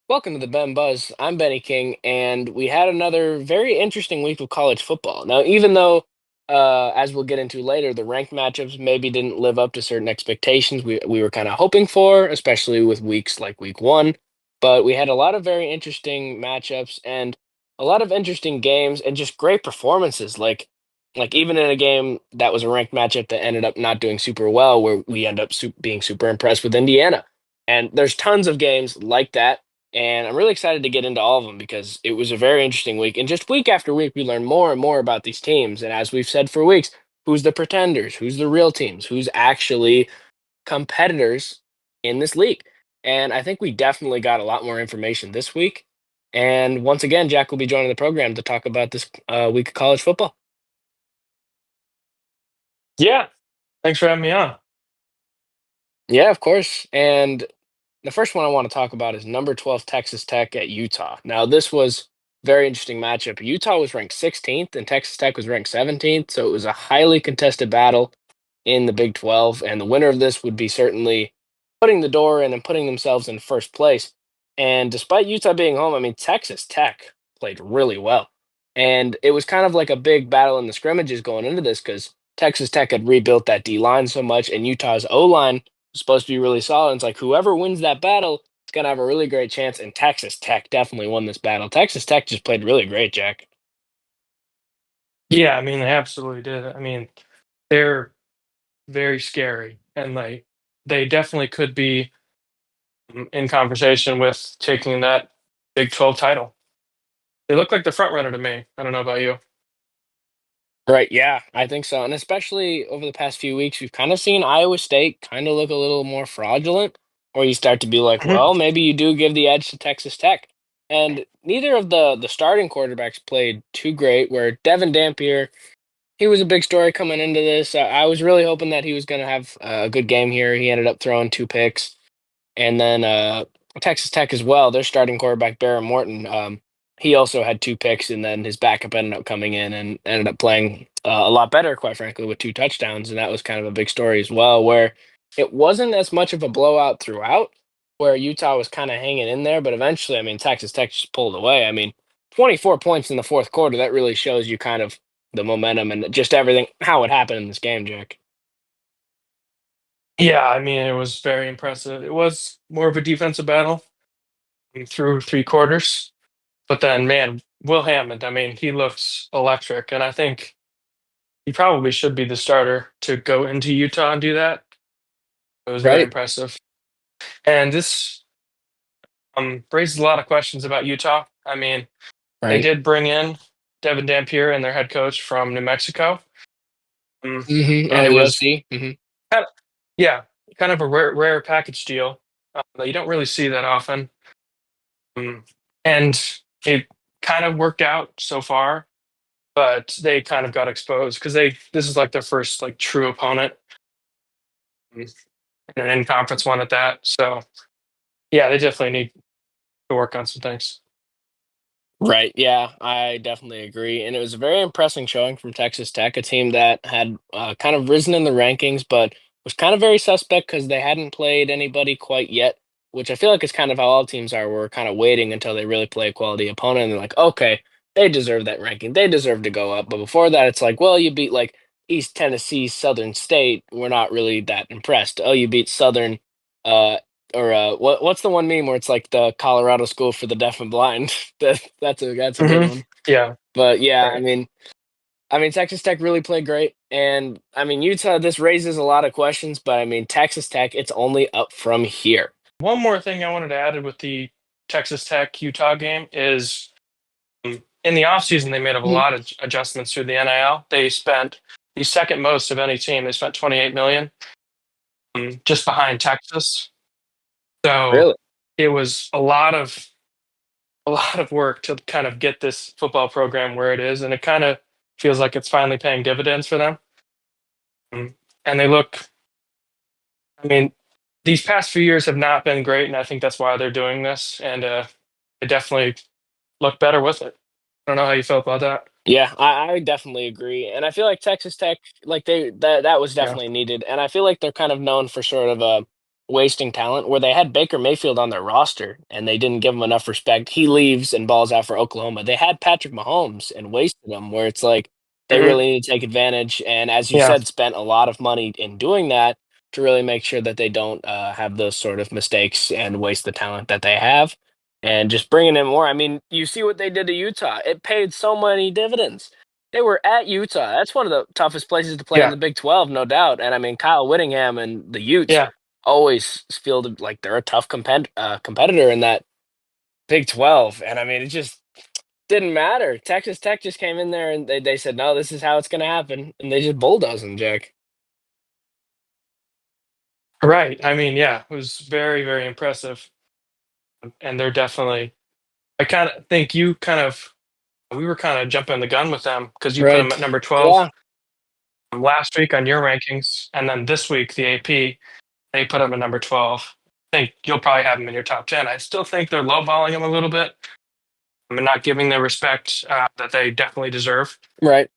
Welcome to the Ben Buzz. I'm Benny King, and we had another very interesting week of college football. Now, even though, as we'll get into later, the ranked matchups maybe didn't live up to certain expectations we were kind of hoping for, especially with weeks like week one, but we had a lot of very interesting matchups and a lot of interesting games and just great performances. Like even in a game that was a ranked matchup that ended up not doing super well, where we end up being super impressed with Indiana. And there's tons of games like that, and I'm really excited to get into all of them because it was a very interesting week. And just week after week, we learn more and more about these teams. And as we've said for weeks, who's the pretenders, who's the real teams, who's actually competitors in this league. And I think we definitely got a lot more information this week. And once again, Jack will be joining the program to talk about this week of college football. Yeah, thanks for having me on. Yeah, of course. And the first one I want to talk about is number 12 Texas Tech at Utah. Now, this was very interesting matchup. Utah was ranked 16th and Texas Tech was ranked 17th, so it was a highly contested battle in the Big 12, and the winner of this would be certainly putting the door in and putting themselves in first place. And despite Utah being home, I mean, Texas Tech played really well. And it was kind of like a big battle in the scrimmages going into this because Texas Tech had rebuilt that D line so much, and Utah's O line was supposed to be really solid. And it's like whoever wins that battle is going to have a really great chance. And Texas Tech definitely won this battle. Texas Tech just played really great, Jack. Yeah, I mean, they absolutely did. I mean, they're very scary, and they definitely could be in conversation with taking that Big 12 title. They look like the front runner to me. I don't know about you. Right. Yeah, I think so. And especially over the past few weeks, we've kind of seen Iowa State kind of look a little more fraudulent, or you start to be like, Mhm. well, maybe you do give the edge to Texas Tech. And neither of the starting quarterbacks played too great, where Devin Dampier, he was a big story coming into this. I was really hoping that he was going to have a good game here. He ended up throwing two picks. And then Texas Tech as well, their starting quarterback, Barron Morton, he also had two picks, and then his backup ended up coming in and ended up playing a lot better, quite frankly, with two touchdowns. And that was kind of a big story as well, where it wasn't as much of a blowout throughout, where Utah was kind of hanging in there. But eventually, I mean, Texas Tech just pulled away. I mean, 24 points in the fourth quarter, that really shows you kind of the momentum and just everything, how it happened in this game, Jack. Yeah, I mean, it was very impressive. It was more of a defensive battle through three quarters, but then, man, Will Hammond, I mean, he looks electric, and I think he probably should be the starter to go into Utah and do that. It was very Right. impressive. And this raises a lot of questions about Utah. I mean, they Right. did bring in Devin Dampier and their head coach from New Mexico, and And it the was OC. kind of, yeah, kind of a rare package deal that you don't really see that often. Um, and it kind of worked out so far, but they kind of got exposed because they this is like their first like true opponent in an in conference one at that. So yeah, they definitely need to work on some things. Right. Yeah, I definitely agree. And it was a very impressive showing from Texas Tech, a team that had kind of risen in the rankings, but was kind of very suspect because they hadn't played anybody quite yet, which I feel like is kind of how all teams are. We're kind of waiting until they really play a quality opponent and they're like, okay, they deserve that ranking. They deserve to go up. But before that, it's like, well, you beat like East Tennessee, Southern State. We're not really that impressed. Oh, you beat Southern uh, or what's the one meme where it's like the Colorado School for the Deaf and Blind? That's a good Hmm. one. Yeah, But yeah, right. I mean Texas Tech really played great, and I mean Utah. This raises a lot of questions, but I mean Texas Tech, it's only up from here. One more thing I wanted to add with the Texas Tech Utah game is in the offseason, they made a Mhm. lot of adjustments through the NIL. They spent the second most of any team. They spent 28 million, just behind Texas. So Really? it was a lot of work to kind of get this football program where it is, and it kind of feels like it's finally paying dividends for them. And they look. I mean, these past few years have not been great, and I think that's why they're doing this. And they definitely look better with it. I don't know how you felt about that. Yeah, I definitely agree, and I feel like Texas Tech, like that was Yeah. definitely needed, and I feel like they're kind of known for sort of wasting talent where they had Baker Mayfield on their roster and they didn't give him enough respect. He leaves and balls out for Oklahoma. They had Patrick Mahomes and wasted him where it's like they Hmm. really need to take advantage. And as you Yeah. said, spent a lot of money in doing that to really make sure that they don't have those sort of mistakes and waste the talent that they have. And just bringing in more. I mean, you see what they did to Utah. It paid so many dividends. They were at Utah. That's one of the toughest places to play in Yeah. the Big 12, no doubt. And I mean, Kyle Whittingham and the Utes Yeah. always feel like they're a tough competitor in that Big 12. And I mean, it just didn't matter. Texas Tech just came in there and they said, no, this is how it's going to happen. And they just bulldozed them, Jack. Right. I mean, yeah, it was very, very impressive. And they're definitely, I kind of think we were kind of jumping the gun with them because you put them Right. at number 12 Yeah. last week on your rankings. And then this week, the AP, they put them at number 12. I think you'll probably have them in your top 10. I still think they're lowballing them a little bit. I'm not giving the respect that they definitely deserve. Right.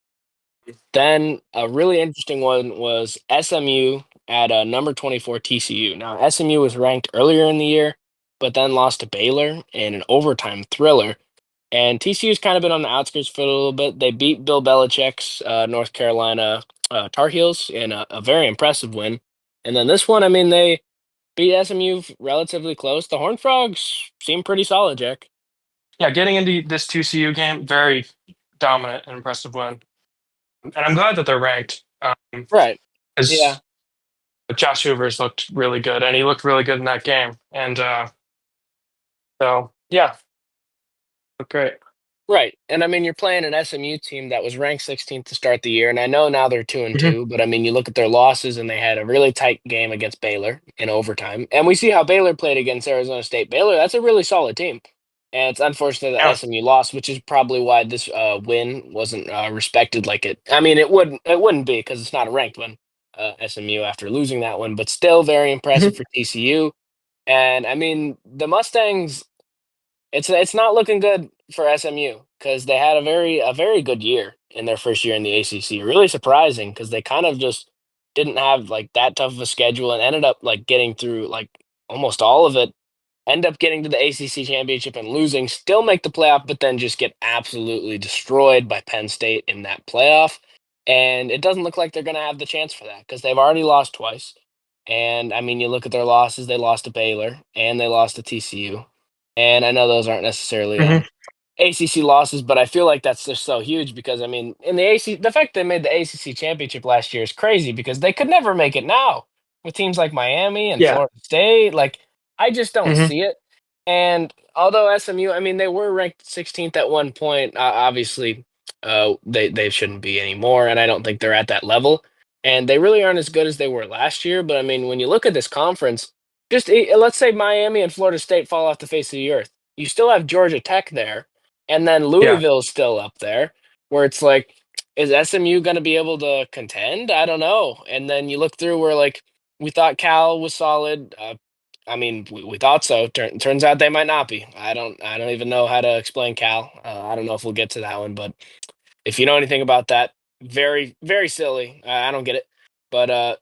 Then a really interesting one was SMU at number 24 TCU. Now, SMU was ranked earlier in the year, but then lost to Baylor in an overtime thriller. And TCU's kind of been on the outskirts for a little bit. They beat Bill Belichick's North Carolina Tar Heels in a very impressive win. And then this one, I mean, they beat SMU relatively close. The Horned Frogs seem pretty solid, Jack. Yeah, getting into this 2CU game, very dominant and impressive win. And I'm glad that they're ranked. Right. Yeah. As Josh Hoover's looked really good, and he looked really good in that game. And so, yeah, looked great. Right. And I mean, you're playing an SMU team that was ranked 16th to start the year. And I know now they're 2 and Hmm. 2, but I mean, you look at their losses and they had a really tight game against Baylor in overtime. And we see how Baylor played against Arizona State. Baylor, that's a really solid team. And it's unfortunate that Yeah. SMU lost, which is probably why this win wasn't respected like it. I mean, it wouldn't be because it's not a ranked win, SMU after losing that one, but still very impressive Hmm. for TCU. And I mean, the Mustangs it's not looking good for SMU because they had a very good year in their first year in the ACC. Really surprising because they kind of just didn't have like that tough of a schedule and ended up like getting through like almost all of it. End up getting to the ACC championship and losing, still make the playoff, but then just get absolutely destroyed by Penn State in that playoff. And it doesn't look like they're going to have the chance for that because they've already lost twice. And I mean, you look at their losses, they lost to Baylor and they lost to TCU. And I know those aren't necessarily Hmm. ACC losses, but I feel like that's just so huge because I mean, in the AC, the fact they made the ACC championship last year is crazy because they could never make it now with teams like Miami and Yeah. Florida State. Like, I just don't Hmm. see it. And although SMU, I mean, they were ranked 16th at one point. Obviously, they shouldn't be anymore, and I don't think they're at that level. And they really aren't as good as they were last year. But I mean, when you look at this conference, just let's say Miami and Florida State fall off the face of the earth, you still have Georgia Tech there, and then Yeah. Louisville's still up there, where it's like, is SMU going to be able to contend? I don't know. And then you look through where like we thought Cal was solid. I mean, we thought so. Turns out they might not be. I don't even know how to explain Cal. I don't know if we'll get to that one, but if you know anything about that, very very silly. I don't get it. But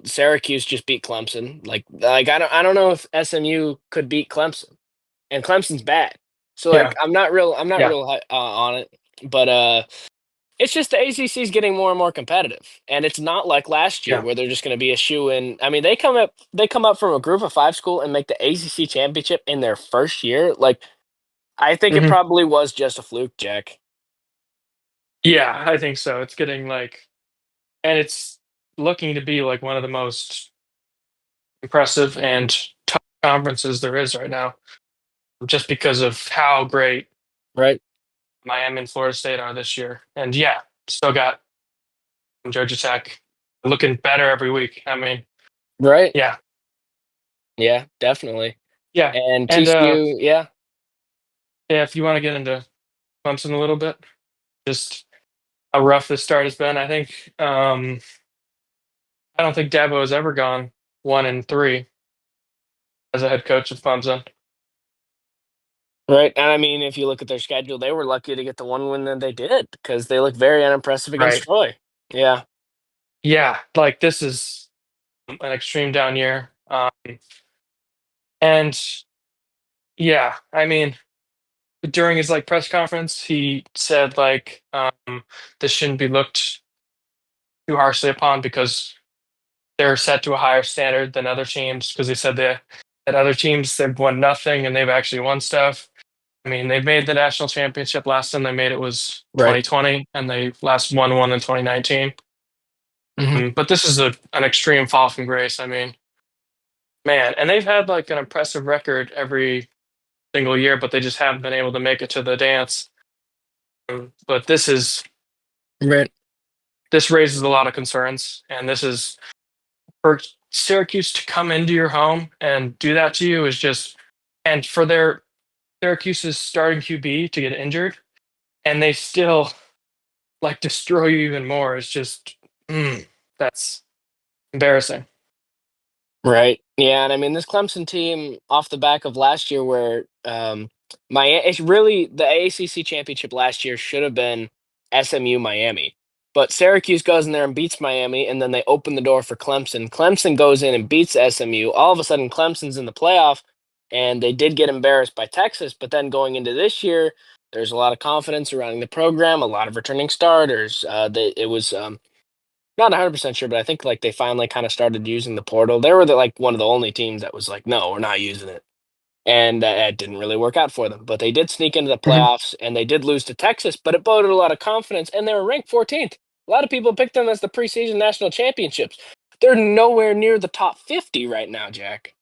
Syracuse just beat Clemson. Like I don't know if SMU could beat Clemson, and Clemson's bad. So Yeah. like I'm not Yeah. real on it, but it's just the ACC is getting more and more competitive, and it's not like last year Yeah. where they're just going to be a shoe in. I mean, they come up from a Group of Five school and make the ACC championship in their first year. Like I think it Hmm. probably was just a fluke, Jack. Yeah, I think so. It's getting like, and it's looking to be like one of the most impressive and tough conferences there is right now, just because of how great Right. Miami and Florida State are this year. And yeah, still got Georgia Tech looking better every week. I mean, Right. yeah, Yeah, definitely. yeah. And And TCU, yeah. yeah, if you want to get into Clemson a little bit, just how rough this start has been. I don't think Dabo has ever gone 1-3 as a head coach of Clemson. Right. And I mean, if you look at their schedule, they were lucky to get the one win that they did because they look very unimpressive against Right. Troy. Yeah. Yeah, like this is an extreme down year. And yeah, I mean, during his like press conference, he said like this shouldn't be looked too harshly upon because they're set to a higher standard than other teams. Because he said that other teams they've won nothing and they've actually won stuff. I mean, they made the national championship. Last time they made it was Right. 2020, and they last won one in 2019. Hmm. But this is an extreme fall from grace. I mean, man, and they've had like an impressive record every single year, but they just haven't been able to make it to the dance. But Right. this raises a lot of concerns, and this is for Syracuse to come into your home and do that to you is just, and for their Syracuse's starting QB to get injured, and they still like destroy you even more. It's just that's embarrassing. Right. Yeah, and I mean this Clemson team off the back of last year where it's really the AACC championship last year should have been SMU Miami. But Syracuse goes in there and beats Miami and then they open the door for Clemson. Clemson goes in and beats SMU. All of a sudden Clemson's in the playoff and they did get embarrassed by Texas, but then going into this year there's a lot of confidence surrounding the program, a lot of returning starters. It was not 100% sure, but I think like they finally kind of started using the portal. They were like one of the only teams that was like, no, we're not using it, and it didn't really work out for them. But they did sneak into the Mhm. playoffs, and they did lose to Texas, but it boded a lot of confidence, and they were ranked 14th. A lot of people picked them as the preseason national championships. They're nowhere near the top 50 right now, Jack.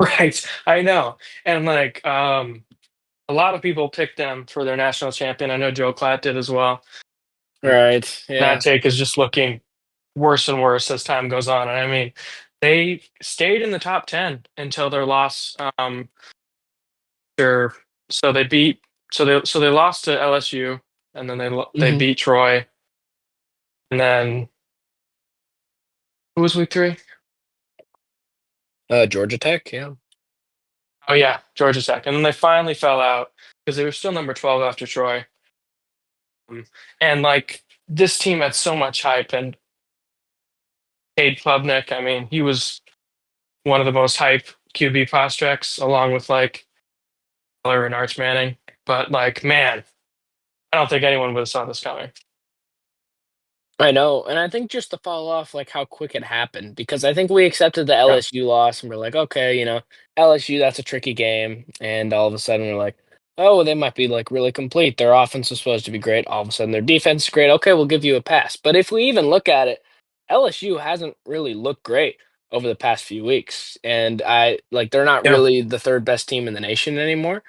Right, I know, and like a lot of people picked them for their national champion. I know Joe Klatt did as well. Right. That Yeah. take is just looking worse and worse as time goes on. And I mean, they stayed in the top 10 until their loss. Their so they beat so they lost to LSU, and then they Hmm. beat Troy, and then who was week 3? Georgia Tech. Yeah. Oh yeah, Georgia Tech, and then they finally fell out because they were still number 12 after Troy. Um, and like this team had so much hype, and Cade Klubnik, I mean, he was one of the most hype QB prospects, along with like Miller and Arch Manning. But like, man, I don't think anyone would have saw this coming. I know, and I think just to follow off like how quick it happened, because I think we accepted the Yeah. LSU loss and we're like, okay, LSU that's a tricky game, and all of a sudden we're like, oh, well, they might be like really complete. Their offense is supposed to be great. All of a sudden their defense is great. Okay, we'll give you a pass. But if we even look at it, LSU hasn't really looked great over the past few weeks, and I like they're not Yeah. really the third best team in the nation anymore.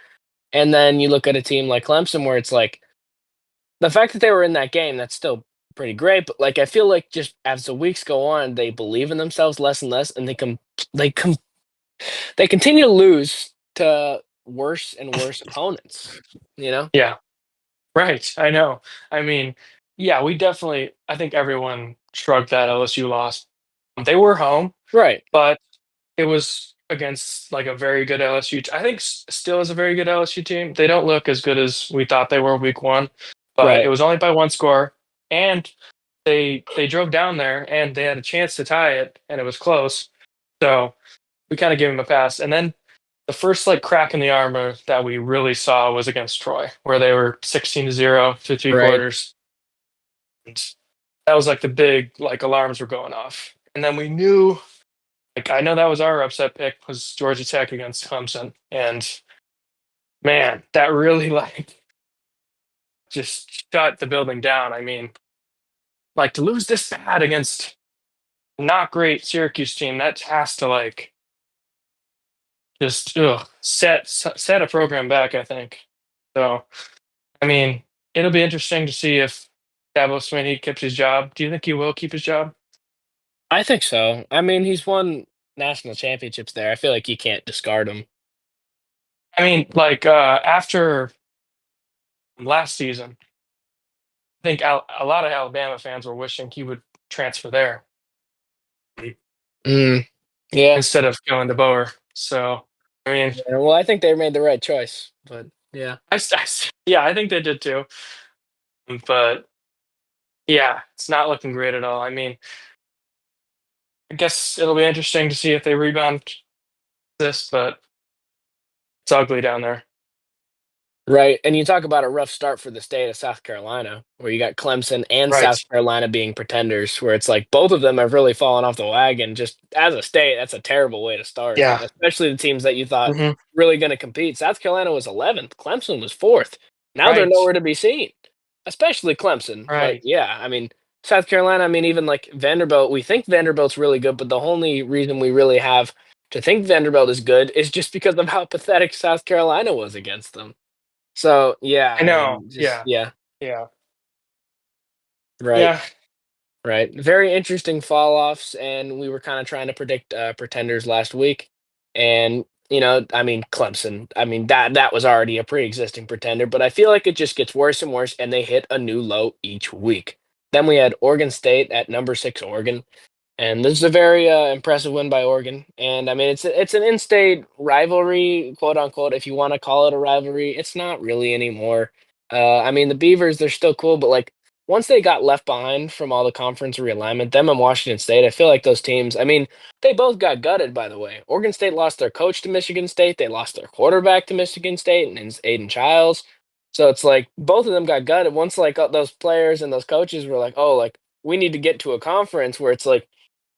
And then you look at a team like Clemson where it's like the fact that they were in that game, that's still pretty great. But like, I feel like just as the weeks go on, they believe in themselves less and less, and they come, they continue to lose to worse and worse opponents. You know? Yeah. Right. I know. I mean, yeah, we definitely, I think everyone shrugged that LSU loss. They were home, Right. but it was against like a very good LSU. I think still is a very good LSU team. They don't look as good as we thought they were week 1, but it Right. was only by one score. And they drove down there and they had a chance to tie it and it was close. So we kind of gave them a pass. And then the first like crack in the armor that we really saw was against Troy, where they were 16-0 through three Right. quarters. And that was like the big like alarms were going off. And then we knew like I know that was our upset pick was Georgia Tech against Clemson. And man, that really like just shut the building down. I mean, like to lose this bad against a not great Syracuse team, that has to like just set a program back, I think. So I mean, it'll be interesting to see if Dabo Swinney keeps his job. Do you think he will keep his job? I think so. I mean, he's won national championships there. I feel like you can't discard him. I mean, like after last season, I think a lot of Alabama fans were wishing he would transfer there Mm, yeah. instead of going to Bower. So, I mean, Yeah. Well, I think they made the right choice, but yeah. yeah, I think they did too. But yeah, it's not looking great at all. I mean, I guess it'll be interesting to see if they rebound this, but it's ugly down there. Right, and you talk about a rough start for the state of South Carolina, where you got Clemson and Right. South Carolina being pretenders, where it's like both of them have really fallen off the wagon. Just as a state, that's a terrible way to start, Yeah. especially the teams that you thought Hmm. really going to compete. South Carolina was 11th, Clemson was 4th. Now they're Right. nowhere to be seen, especially Clemson. But Right. yeah, I mean, South Carolina, I mean, even like Vanderbilt, we think Vanderbilt's really good, but the only reason we really have to think Vanderbilt is good is just because of how pathetic South Carolina was against them. So, yeah, I I know. mean, just Yeah. yeah, Yeah. right, Yeah. right. Very interesting fall offs, and we were kind of trying to predict pretenders last week, and I mean, Clemson. I mean that was already a pre-existing pretender, but I feel like it just gets worse and worse, and they hit a new low each week. Then we had Oregon State at number 6, Oregon. And this is a very impressive win by Oregon. And I mean, it's an in-state rivalry, quote unquote. If you want to call it a rivalry, it's not really anymore. I mean, the Beavers, they're still cool, but like once they got left behind from all the conference realignment, them and Washington State, I feel like those teams. I mean, they both got gutted, by the way. Oregon State lost their coach to Michigan State. They lost their quarterback to Michigan State, and it's Aiden Childs. So it's like both of them got gutted. Once like those players and those coaches were like, oh, like we need to get to a conference where it's like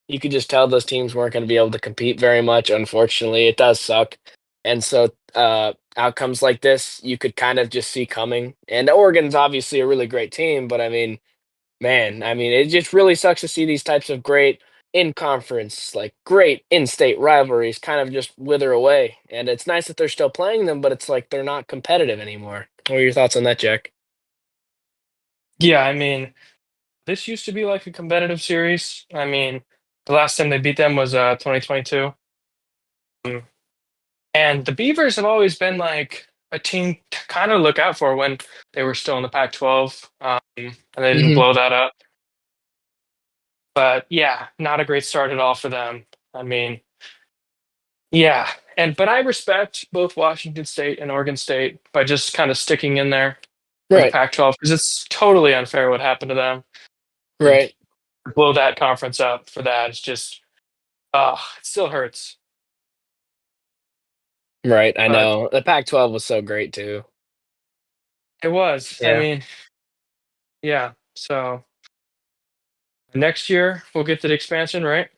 you could just tell those teams weren't going to be able to compete very much. Unfortunately, it does suck. And so outcomes like this, you could kind of just see coming. And Oregon's obviously a really great team, but I mean, man, I mean, it just really sucks to see these types of great in conference, like great in state rivalries kind of just wither away. And it's nice that they're still playing them, but it's like they're not competitive anymore. What are your thoughts on that, Jack? Yeah. I mean, this used to be like a competitive series. I mean, the last time they beat them was 2022. Um, and the Beavers have always been like a team to kind of look out for when they were still in the Pac-12, and they didn't Hmm. blow that up. But yeah, not a great start at all for them. I mean, yeah, but I respect both Washington State and Oregon State by just kind of sticking in there for the Right, Pac-12 because it's totally unfair what happened to them. And right, blow that conference up for that. It's just, it still hurts. right. I But know the Pac-12 was so great too. it was. I Yeah. mean, yeah. So next year we'll get to the expansion, right?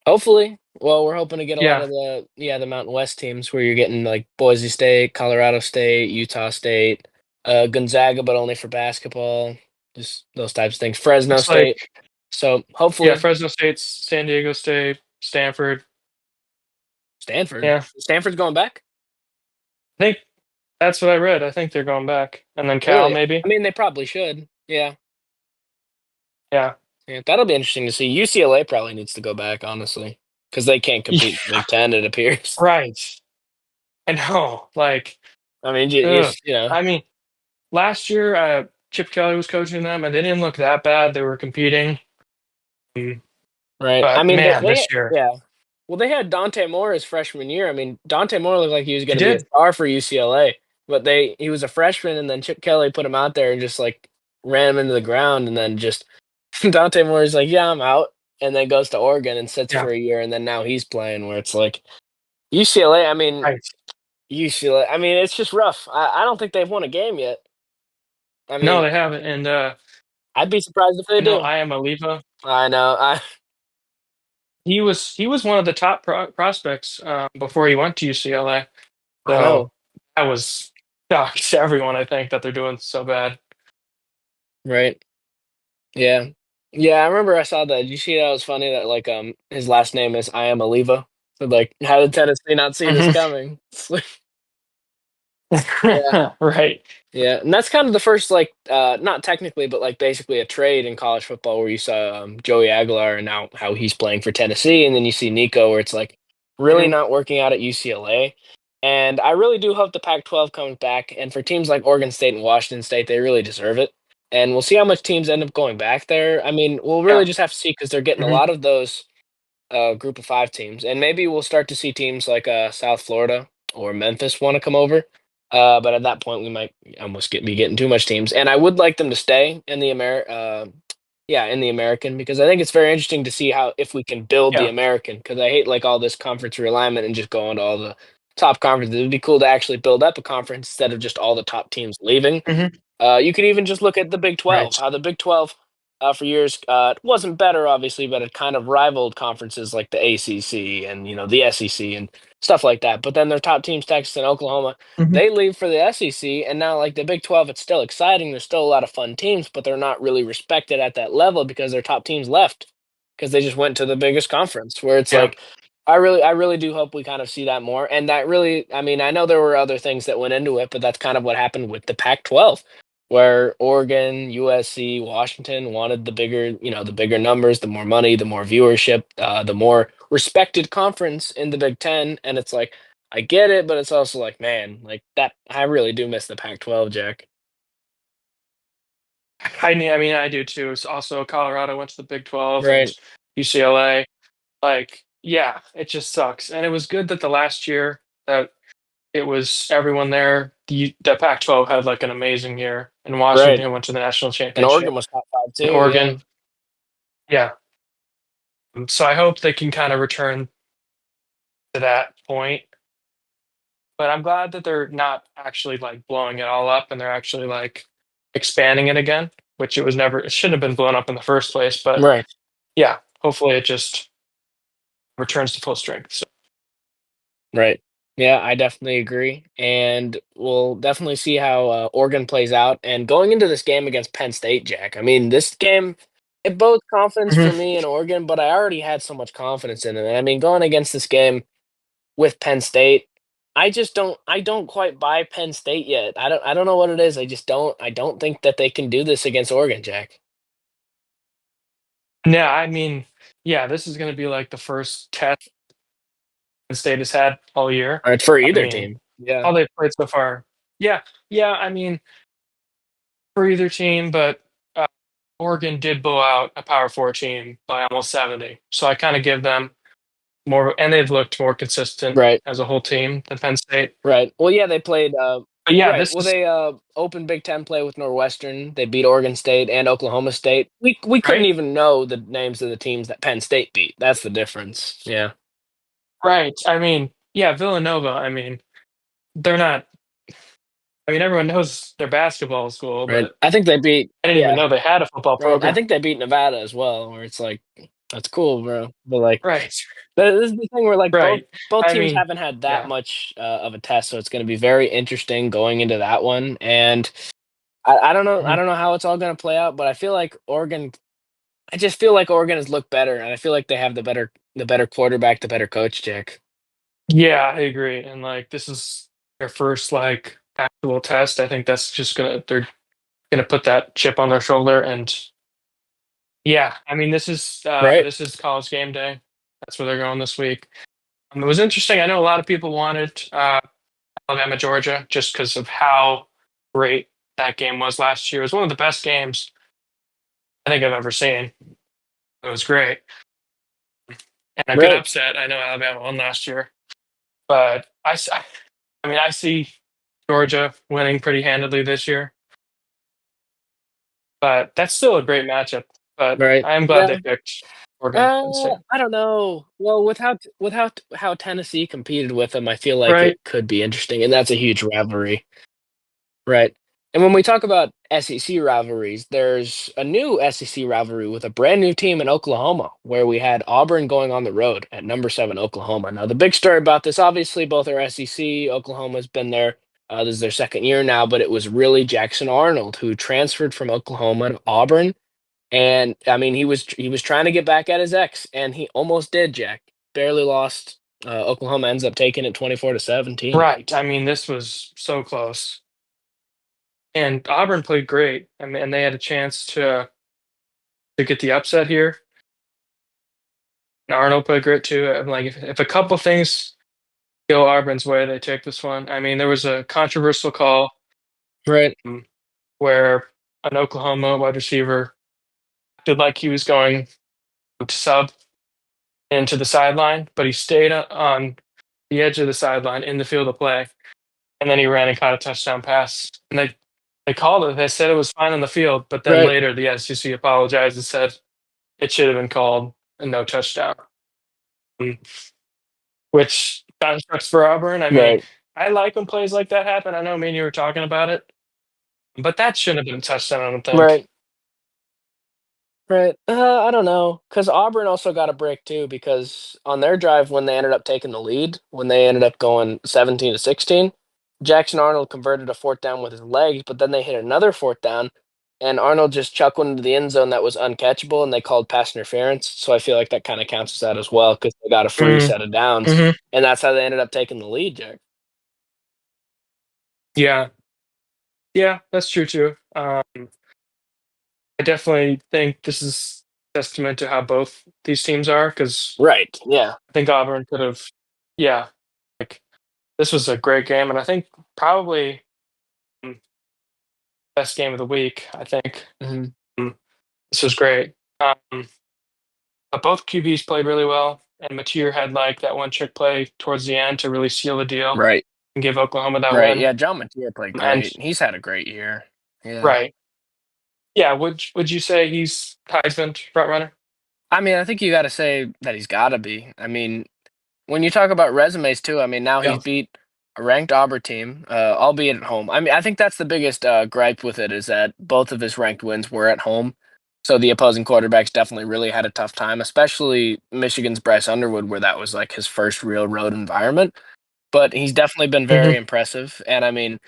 Hopefully. Well, we're hoping to get a lot Yeah. of the Mountain West teams where you're getting like Boise State, Colorado State, Utah State, Gonzaga, but only for basketball. Just those types of things. Fresno Looks like, State. So yeah, hopefully Fresno State, San Diego State, Stanford. Stanford. Yeah. Stanford's going back? I think that's what I read. I think they're going back. And then Cal, Really? I maybe. mean, they probably should. Yeah. Yeah. Yeah, that'll be interesting to see. UCLA probably needs to go back, honestly, because they can't compete in the Yeah. Big Ten, it appears. Right. I know. Like, I mean, ugh. you know, I mean, last year, Chip Kelly was coaching them, and they didn't look that bad. They were competing. Mm, right? I But mean, man, this year, yeah. Well, they had Dante Moore his freshman year. I mean, Dante Moore looked like he was they going to be a did. star for UCLA, but he was a freshman, and then Chip Kelly put him out there and just like ran him into the ground, and then just Dante Moore is like, "Yeah, I'm out," and then goes to Oregon and sits Yeah. for a year, and then now he's playing. Where it's like UCLA. I mean, Right. UCLA. I mean, it's just rough. I don't think they've won a game yet. I No, mean, they haven't. And I'd be surprised if they I know do. I am Oliva. I know. He was one of the top prospects before he went to UCLA. I So know. that was shock to everyone. I think that they're doing so bad. Right. Yeah. Yeah, I remember I saw that. Did you see that? It was funny that like his last name is I am Oliva. So like how did Tennessee not see this Mhm. coming? It's like, yeah. Right. Yeah. And that's kind of the first like not technically but like basically a trade in college football where you saw Joey Aguilar and now how he's playing for Tennessee and then you see Nico where it's like really Mhm. not working out at UCLA. And I really do hope the Pac-12 comes back and for teams like Oregon State and Washington State they really deserve it. And we'll see how much teams end up going back there. I mean, we'll Yeah. really just have to see because they're getting a Hmm. lot of those group of 5 teams, and maybe we'll start to see teams like South Florida or Memphis want to come over. But at that point, we might almost be getting too much teams, and I would like them to stay in the Yeah, in the American, because I think it's very interesting to see how if we can build the Yeah. American, because I hate like all this conference realignment and just going to all the top conferences. It would be cool to actually build up a conference instead of just all the top teams leaving. Hmm. You could even just look at the Big Right. 12. How the Big 12, for years, wasn't better, obviously, but it kind of rivaled conferences like the ACC and the SEC and stuff like that. But then their top teams, Texas and Oklahoma, Hmm. they leave for the SEC, and now like the Big 12, it's still exciting. There's still a lot of fun teams, but they're not really respected at that level because their top teams left because they just went to the biggest conference. Where it's Yeah. like, I really do hope we kind of see that more. And that really, I mean, I know there were other things that went into it, but that's kind of what happened with the Pac-12, where Oregon, USC, Washington wanted the bigger numbers, the more money, the more viewership, the more respected conference in the Big Ten. And it's like, I get it, but it's also like, man, like that, I really do miss the Pac-12, Jack. I mean, I do too. It's also Colorado went to the Big 12 and Right, UCLA. Like, yeah, it just sucks. And it was good that the last year that it was everyone there. The Pac-12 had like an amazing year, and right. Washington went to the national And championship. Oregon was top five And too. Yeah, Oregon, yeah. So I hope they can kind of return to that point. But I'm glad that they're not actually like blowing it all up, and they're actually like expanding it again, which it shouldn't have been blown up in the first place. But right. yeah, hopefully it just returns to full strength. So, Right. Yeah, I definitely agree. And we'll definitely see how Oregon plays out. And going into this game against Penn State, Jack, I mean, this game, it both confidence mhm. for me in Oregon, but I already had so much confidence in it. And I mean, going against this game with Penn State, I don't quite buy Penn State yet. I don't know what it is. I don't think that they can do this against Oregon, Jack. Yeah, I mean, yeah, this is going to be like the first test the state has had all year. Or it's for I either mean, team. Yeah. all they've played so far. Yeah, yeah. I mean, for either team, but Oregon did blow out a Power Four team by almost 70. So I kind of give them more, and they've looked more consistent Right. as a whole team than Penn State. Right. Well, yeah, they played. But yeah, Right. this Well, is they opened Big Ten play with Northwestern. They beat Oregon State and Oklahoma State. We couldn't right, even know the names of the teams that Penn State beat. That's the difference. Yeah. right. I mean, yeah, Villanova. I mean, they're not. I mean, everyone knows they're basketball school, Right. but I think they beat. I didn't even Yeah. know they had a football Right. I program. think they beat Nevada as well. Where it's like, that's cool, bro. But like, Right, this is the thing where like both right. both I teams mean, haven't had that yeah. much of a test, so it's going to be very interesting going into that one. And I don't know. I Mhm. don't know how it's all going to play out, but I feel like Oregon. I just feel like Oregon has looked better, and I feel like they have the better quarterback, the better coach, Jack. Yeah, I agree. And like, this is their first like actual test. I think that's just they're gonna put that chip on their shoulder. And yeah, I mean, Right. this is college game day. That's where they're going this week. It was interesting. I know a lot of people wanted Alabama, Georgia, just because of how great that game was last year. It was one of the best games I think I've ever seen. It was great and a good Right. upset. I know Alabama won last year, but I mean, I see Georgia winning pretty handedly this year. But that's still a great matchup. But Right. I am glad Yeah. they picked Oregon and State. I don't know. Well, with how Tennessee competed with them, I feel like it Right. could be interesting, and that's a huge rivalry. Right. And when we talk about SEC rivalries, there's a new SEC rivalry with a brand new team in Oklahoma, where we had Auburn going on the road at number seven Oklahoma. Now, the big story about this, obviously, both are SEC. Oklahoma's been there. This is their second year now, but it was really Jackson Arnold who transferred from Oklahoma to Auburn. And I mean, he was trying to get back at his ex, and he almost did. Jack barely lost. Oklahoma ends up taking it 24-17. Right. I mean, this was so close. And Auburn played great. I mean, and they had a chance to get the upset here. And Arnold played great too. I'm like, if a couple things go Auburn's way, they take this one. I mean, there was a controversial call Right. where an Oklahoma wide receiver acted like he was going to sub into the sideline, but he stayed on the edge of the sideline in the field of play, and then he ran and caught a touchdown pass, and They called it. They said it was fine on the field, but then Right. later the SEC apologized and said it should have been called a no touchdown, mm, which kind of sucks for Auburn. I mean, Right. I like when plays like that happen. I know me and you were talking about it, but that shouldn't have been a touchdown, I don't think. Right. Right. I don't know, because Auburn also got a break too, because on their drive when they ended up taking the lead, when they ended up going 17-16, Jackson Arnold converted a fourth down with his legs, but then they hit another fourth down, and Arnold just chucked one into the end zone that was uncatchable, and they called pass interference. So I feel like that kind of counts as that as well, because they got a free Mm, set of downs, hmm. and that's how they ended up taking the lead, Jack. Yeah, yeah, that's true too. I definitely think this is testament to how both these teams are because Right. Yeah. I think Auburn could have, yeah, like this was a great game, and I think probably mm, best game of the week. I think Hmm. Mm, this was great. But both QBs played really well, and Mateer had like that one trick play towards the end to really seal the deal Right. and give Oklahoma that Right. win. Yeah. John Mateer played And great. He's had a great year. Yeah. right, yeah, would you say he's Heisman front runner? I mean, I think you got to say that he's got to be. I mean, when you talk about resumes too, I mean, now he's Yeah. beat a ranked Auburn team, albeit at home. I mean, I think that's the biggest gripe with it is that both of his ranked wins were at home. So the opposing quarterbacks definitely really had a tough time, especially Michigan's Bryce Underwood, where that was like his first real road environment. But he's definitely been Hmm. very impressive. And I mean,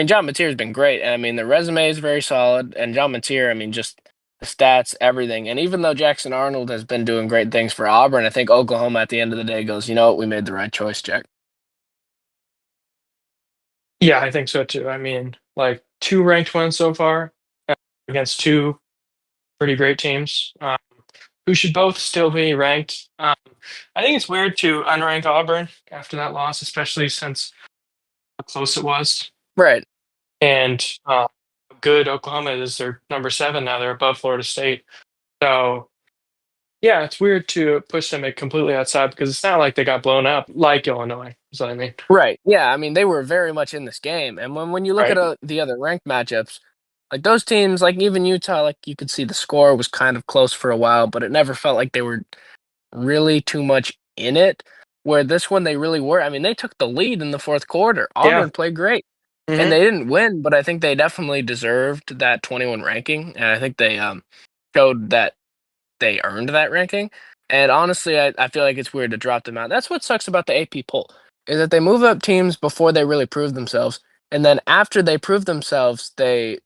John Mateer's been great, and I mean the resume is very solid. And John Mateer, I mean, just the stats, everything. And even though Jackson Arnold has been doing great things for Auburn, I think Oklahoma at the end of the day goes, you know what, we made the right choice, Jack. Yeah, I think so too. I mean, like two ranked wins so far uh, against two pretty great teams who should both still be ranked. I think it's weird to unrank Auburn after that loss, especially since how close it was. Right. And good Oklahoma is their number seven now. They're above Florida State. So yeah, it's weird to push them completely outside because it's not like they got blown up like Illinois. Is what I mean. Right. Yeah. I mean, they were very much in this game, and when you look at Right. the other ranked matchups, like those teams, like even Utah, like you could see the score was kind of close for a while, but it never felt like they were really too much in it. Where this one they really were. I mean, they took the lead in the fourth quarter. Yeah. Auburn played great. And Hmm. they didn't win, but I think they definitely deserved that 21 ranking, and I think they showed that they earned that ranking. And honestly, I feel like it's weird to drop them out. That's what sucks about the AP poll is that they move up teams before they really prove themselves, and then after they prove themselves, they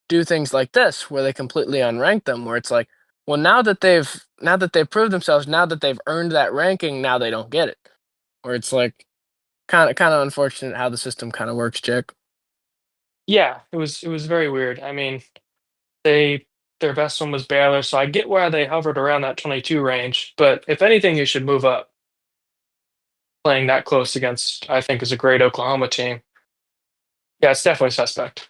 do things like this where they completely unrank them. Where it's like, well, now that they've proved themselves, now that they've earned that ranking, now they don't get it. Where it's like kind of unfortunate how the system kind of works, Jack. Yeah, it was very weird. I mean, they their best one was Baylor, so I get why they hovered around that 22 range. But if anything, you should move up. Playing that close against, I think, is a great Oklahoma team. Yeah, it's definitely suspect.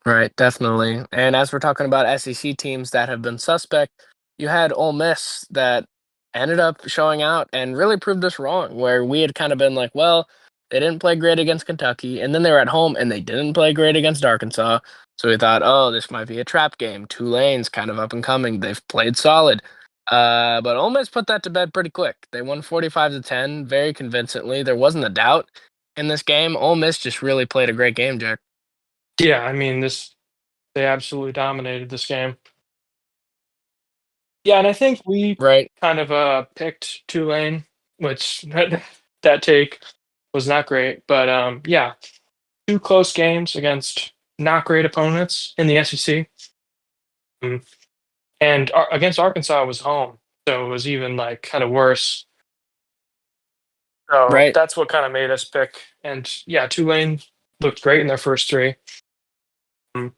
Right, definitely. And as we're talking about SEC teams that have been suspect, you had Ole Miss that ended up showing out and really proved us wrong, where we had kind of been like, well, they didn't play great against Kentucky, and then they were at home and they didn't play great against Arkansas. So we thought, oh, this might be a trap game. Tulane's kind of up and coming. They've played solid. But Ole Miss put that to bed pretty quick. They won 45-10 very convincingly. There wasn't a doubt in this game. Ole Miss just really played a great game, Jack. Yeah, I mean, this they absolutely dominated this game. Yeah, and I think we Right, kind of picked Tulane, which that take was not great. But yeah, two close games against not great opponents in the SEC. Um, and against Arkansas was home, so it was even like kind of worse. So right. that's what kind of made us pick. And yeah, Tulane looked great in their first three. Um,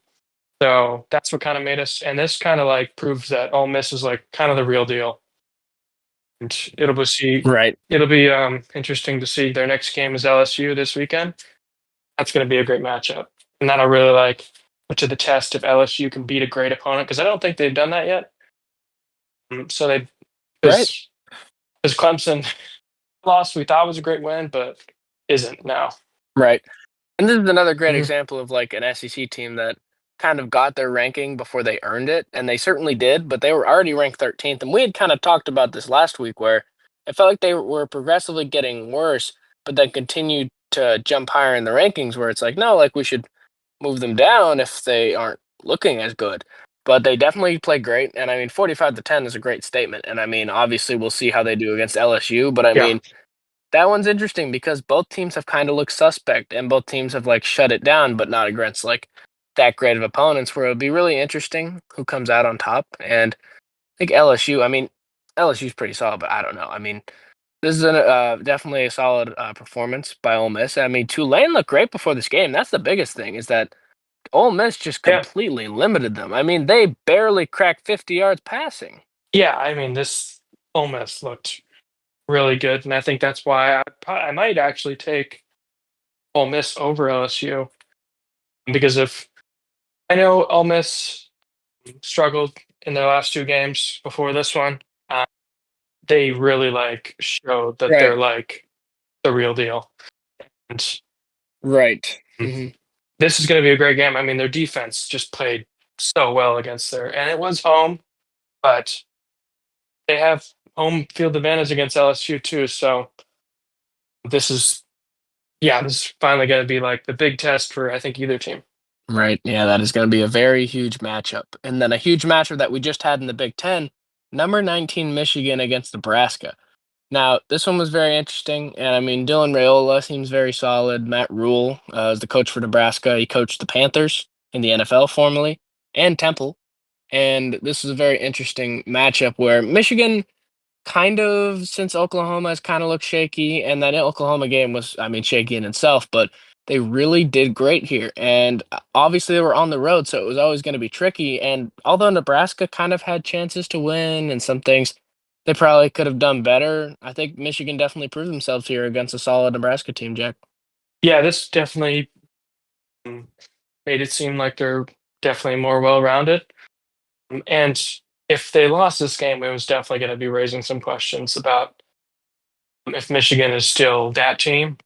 So that's what kind of made us. And this kind of like proves that Ole Miss is like kind of the real deal. And Right. it'll be interesting to see. Their next game is LSU this weekend. That's going to be a great matchup, and that'll really like put to the test if LSU can beat a great opponent because I don't think they've done that yet. So they Right. because Clemson lost we thought was a great win, but isn't now. Right. And this is another great Mhm. example of like an SEC team that kind of got their ranking before they earned it, and they certainly did, but they were already ranked 13th. And we had kind of talked about this last week where it felt like they were progressively getting worse, but then continued to jump higher in the rankings where it's like, no, like we should move them down if they aren't looking as good. But they definitely play great. And I mean, 45-10 is a great statement. And I mean, obviously, we'll see how they do against LSU. But I Yeah. mean, that one's interesting because both teams have kind of looked suspect and both teams have like shut it down, but not against like that great of opponents where it'll be really interesting who comes out on top. And I think LSU, I mean, LSU's pretty solid, but I don't know. I mean, this is definitely a solid performance by Ole Miss. I mean, Tulane looked great before this game. That's the biggest thing is that Ole Miss just Yeah. completely limited them. I mean, they barely cracked 50 yards passing. Yeah. I mean, this Ole Miss looked really good, and I think that's why I might actually take Ole Miss over LSU because if I know Ole Miss struggled in their last two games before this one, uh, they really like showed that Right. they're like the real deal. And Right. mm, Hmm. this is going to be a great game. I mean, their defense just played so well against their, and it was home, but they have home field advantage against LSU too. So this is, yeah, this is finally going to be like the big test for I think either team. Right. Yeah, that is going to be a very huge matchup. And then a huge matchup that we just had in the Big Ten, number 19 Michigan against Nebraska. Now, this one was very interesting. And I mean, Dylan Raiola seems very solid. Matt Rule is the coach for Nebraska. He coached the Panthers in the NFL formerly and Temple. And this is a very interesting matchup where Michigan kind of since Oklahoma has kind of looked shaky, and that Oklahoma game was, I mean, shaky in itself, but they really did great here. And obviously, they were on the road, so it was always going to be tricky. And although Nebraska kind of had chances to win and some things they probably could have done better, I think Michigan definitely proved themselves here against a solid Nebraska team, Jack. Yeah, this definitely made it seem like they're definitely more well rounded. And if they lost this game, it was definitely going to be raising some questions about if Michigan is still that team.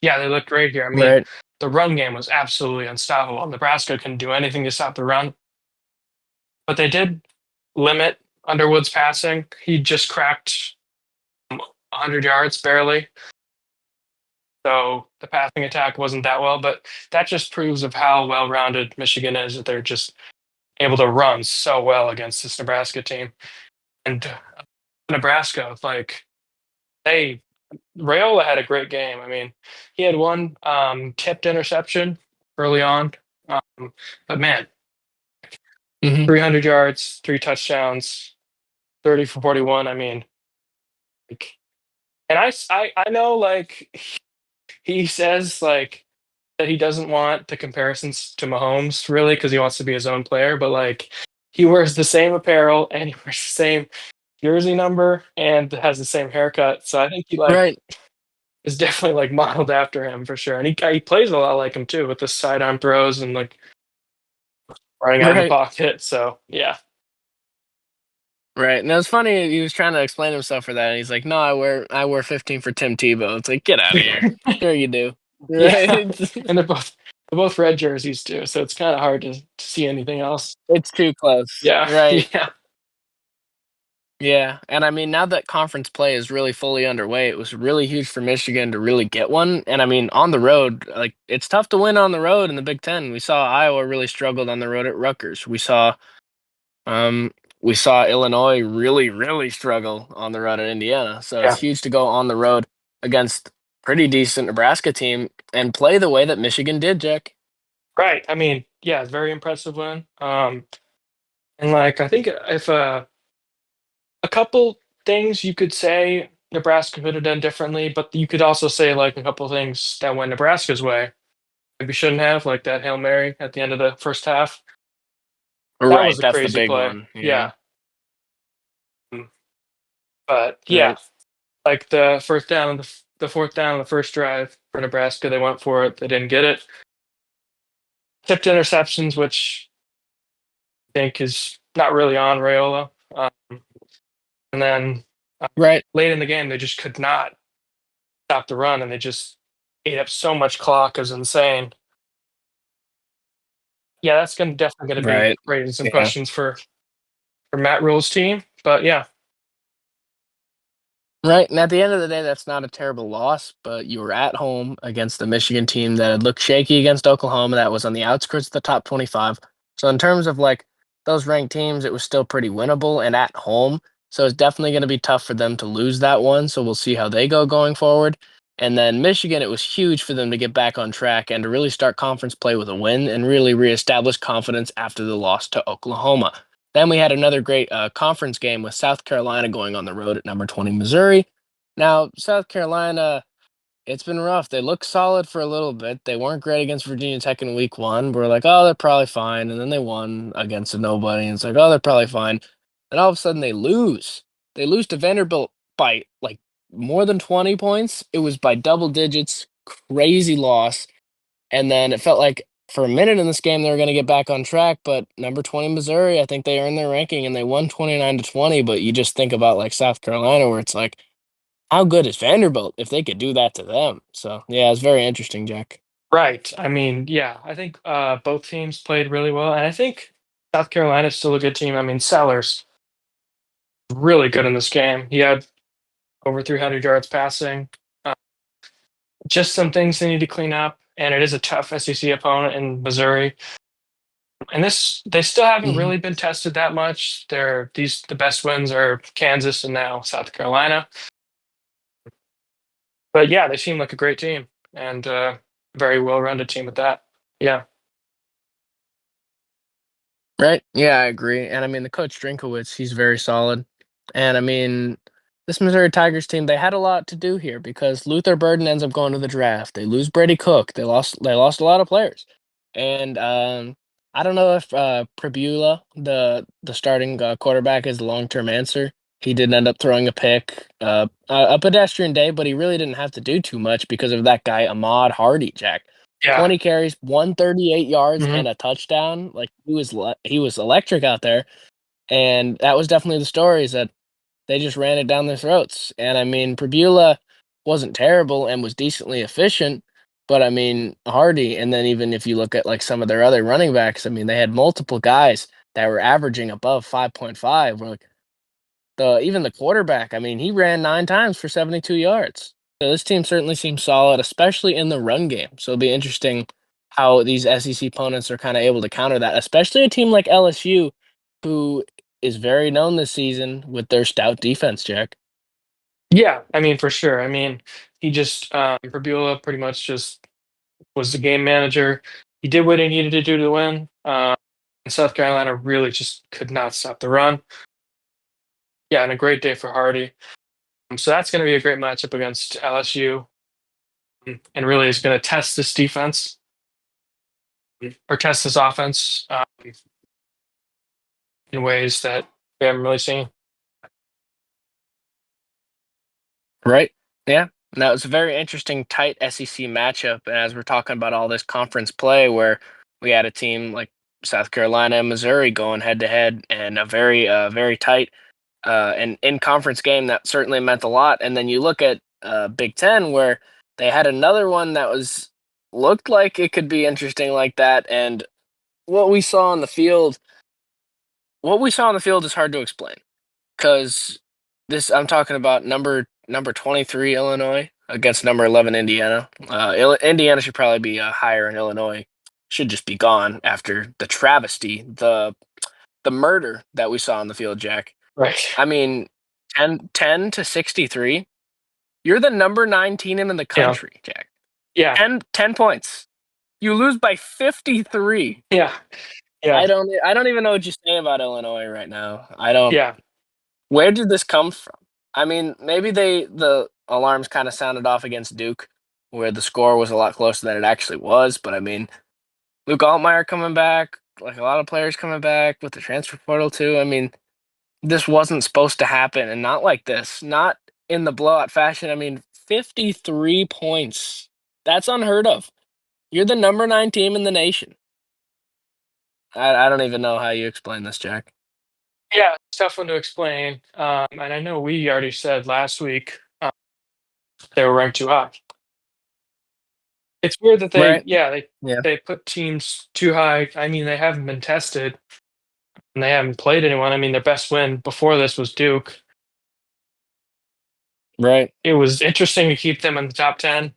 Yeah, they looked great here. I mean, Right. the run game was absolutely unstoppable. Nebraska couldn't do anything to stop the run, but they did limit Underwood's passing. He just cracked 100 yards barely. So the passing attack wasn't that well, but that just proves of how well-rounded Michigan is that they're just able to run so well against this Nebraska team. And Nebraska, like they Rayola had a great game. I mean, he had one tipped interception early on, but man, Hmm. 300 yards, three touchdowns, 30 for 41. I mean, like, and I know like he says like that he doesn't want the comparisons to Mahomes really because he wants to be his own player, but like he wears the same apparel and he wears the same jersey number and has the same haircut. So I think he like Right. is definitely like modeled after him for sure. And he plays a lot like him too with the sidearm throws and like running out of the Right. pocket. So yeah. Right. And it was funny, he was trying to explain himself for that, and he's like, "No, I wear 15 for Tim Tebow." It's like, get out of here. Sure you do. Yeah. Right. And they're both red jerseys too, so it's kind of hard to see anything else. It's too close. Yeah. Right. Yeah. Yeah. And I mean, now that conference play is really fully underway, it was really huge for Michigan to really get one. And I mean, on the road, like it's tough to win on the road in the Big Ten. We saw Iowa really struggled on the road at Rutgers. Um we saw Illinois really, really struggle on the road at Indiana. So it's Yeah. huge to go on the road against pretty decent Nebraska team and play the way that Michigan did, Jack. Right. I mean, yeah, very impressive win. And like I think if a couple things you could say Nebraska could have done differently, but you could also say like a couple things that went Nebraska's way. Maybe shouldn't have, like that Hail Mary at the end of the first half. That Right. was a That's the crazy big play. one. Yeah. Yeah. Mm. But yeah, Right. like the first down and the fourth down on the first drive for Nebraska, they went for it. They didn't get it. Tipped interceptions, which I think is not really on Rayola. And then uh, Right. late in the game, they just could not stop the run, and they just ate up so much clock is insane. Yeah, that's gonna definitely gonna be Right. raising some Yeah. questions for Matt Rule's team. But yeah, Right. And at the end of the day, that's not a terrible loss, but you were at home against the Michigan team that had looked shaky against Oklahoma, that was on the outskirts of the top 25. So, in terms of like those ranked teams, it was still pretty winnable and at home. So, it's definitely going to be tough for them to lose that one. So, we'll see how they go going forward. And then Michigan, it was huge for them to get back on track and to really start conference play with a win and really reestablish confidence after the loss to Oklahoma. Then we had another great conference game with South Carolina going on the road at number 20 Missouri. Now, South Carolina, it's been rough. They looked solid for a little bit. They weren't great against Virginia Tech in week one. We're like, oh, they're probably fine. And then they won against a nobody. And it's like, oh, they're probably fine. And all of a sudden they lose. They lose to Vanderbilt by like more than 20 points. It was by double digits. Crazy loss. And then it felt like for a minute in this game they were going to get back on track, but number 20 Missouri, I think they earned their ranking and they won 29-20. But you just think about like South Carolina, where it's like, how good is Vanderbilt if they could do that to them? So yeah, it's very interesting, Jack. right. I mean, yeah, I think both teams played really well, and I think South Carolina's still a good team. I mean, Sellers really good in this game. He had over 300 yards passing. Uh, just some things they need to clean up, and it is a tough SEC opponent in Missouri. And this, they still haven't Mhm. really been tested that much. The best wins are Kansas and now South Carolina. But yeah, they seem like a great team and very well-rounded team at that. Yeah, Right? Yeah, I agree. And I mean, the coach Drinkowitz, he's very solid. And I mean, this Missouri Tigers team, they had a lot to do here because Luther Burden ends up going to the draft. They lose Brady Cook. They lost a lot of players. And I don't know if Pribula, the starting quarterback, is the long-term answer. He did end up throwing a pick, a pedestrian day, but he really didn't have to do too much because of that guy Ahmad Hardy, Jack. yeah. 20 carries, 138 yards, Hmm. and a touchdown. Like he was electric out there, and that was definitely the story. Is that they just ran it down their throats. And I mean, Pribula wasn't terrible and was decently efficient, but I mean Hardy. And then even if you look at like some of their other running backs, I mean they had multiple guys that were averaging above 5.5. We're like even the quarterback, I mean, he ran 9 times for 72 yards. So this team certainly seems solid, especially in the run game. So it'll be interesting how these SEC opponents are kind of able to counter that, especially a team like LSU, who is very known this season with their stout defense, Jack. Yeah, I mean, for sure. I mean, he just Verbula pretty much just was the game manager. He did what he needed to do to win. And South Carolina really just could not stop the run. Yeah, and a great day for Hardy. So that's going to be a great matchup against LSU, and really is going to test this defense or test this offense in ways that we haven't really seen. Right? Yeah. Now it's a very interesting, tight SEC matchup. And as we're talking about all this conference play, where we had a team like South Carolina and Missouri going head to head, and a very tight and in conference game that certainly meant a lot. And then you look at Big Ten, where they had another one that was looked like it could be interesting like that. And what we saw on the field, what we saw on the field is hard to explain. Because this, I'm talking about number 23 Illinois against number 11 Indiana. Indiana should probably be higher, and Illinois should just be gone after the travesty, the murder that we saw on the field, Jack. Right. I mean, 10-63. You're the number 9 team in the Yeah. country, Jack. Yeah. 10 points. You lose by 53. Yeah. Yeah. I don't even know what you say about Illinois right now. I don't. Yeah. Where did this come from? I mean, maybe the alarms kind of sounded off against Duke, where the score was a lot closer than it actually was. But I mean, Luke Altmaier coming back, like a lot of players coming back with the transfer portal too. I mean, this wasn't supposed to happen, and not like this, not in the blowout fashion. I mean, 53 points. That's unheard of. You're the number 9 team in the nation. I don't even know how you explain this, Jack. Yeah. It's tough one to explain. And I know we already said last week they were ranked too high. It's weird that Right. Yeah. they put teams too high. I mean, they haven't been tested and they haven't played anyone. I mean, their best win before this was Duke. Right. It was interesting to keep them in the top 10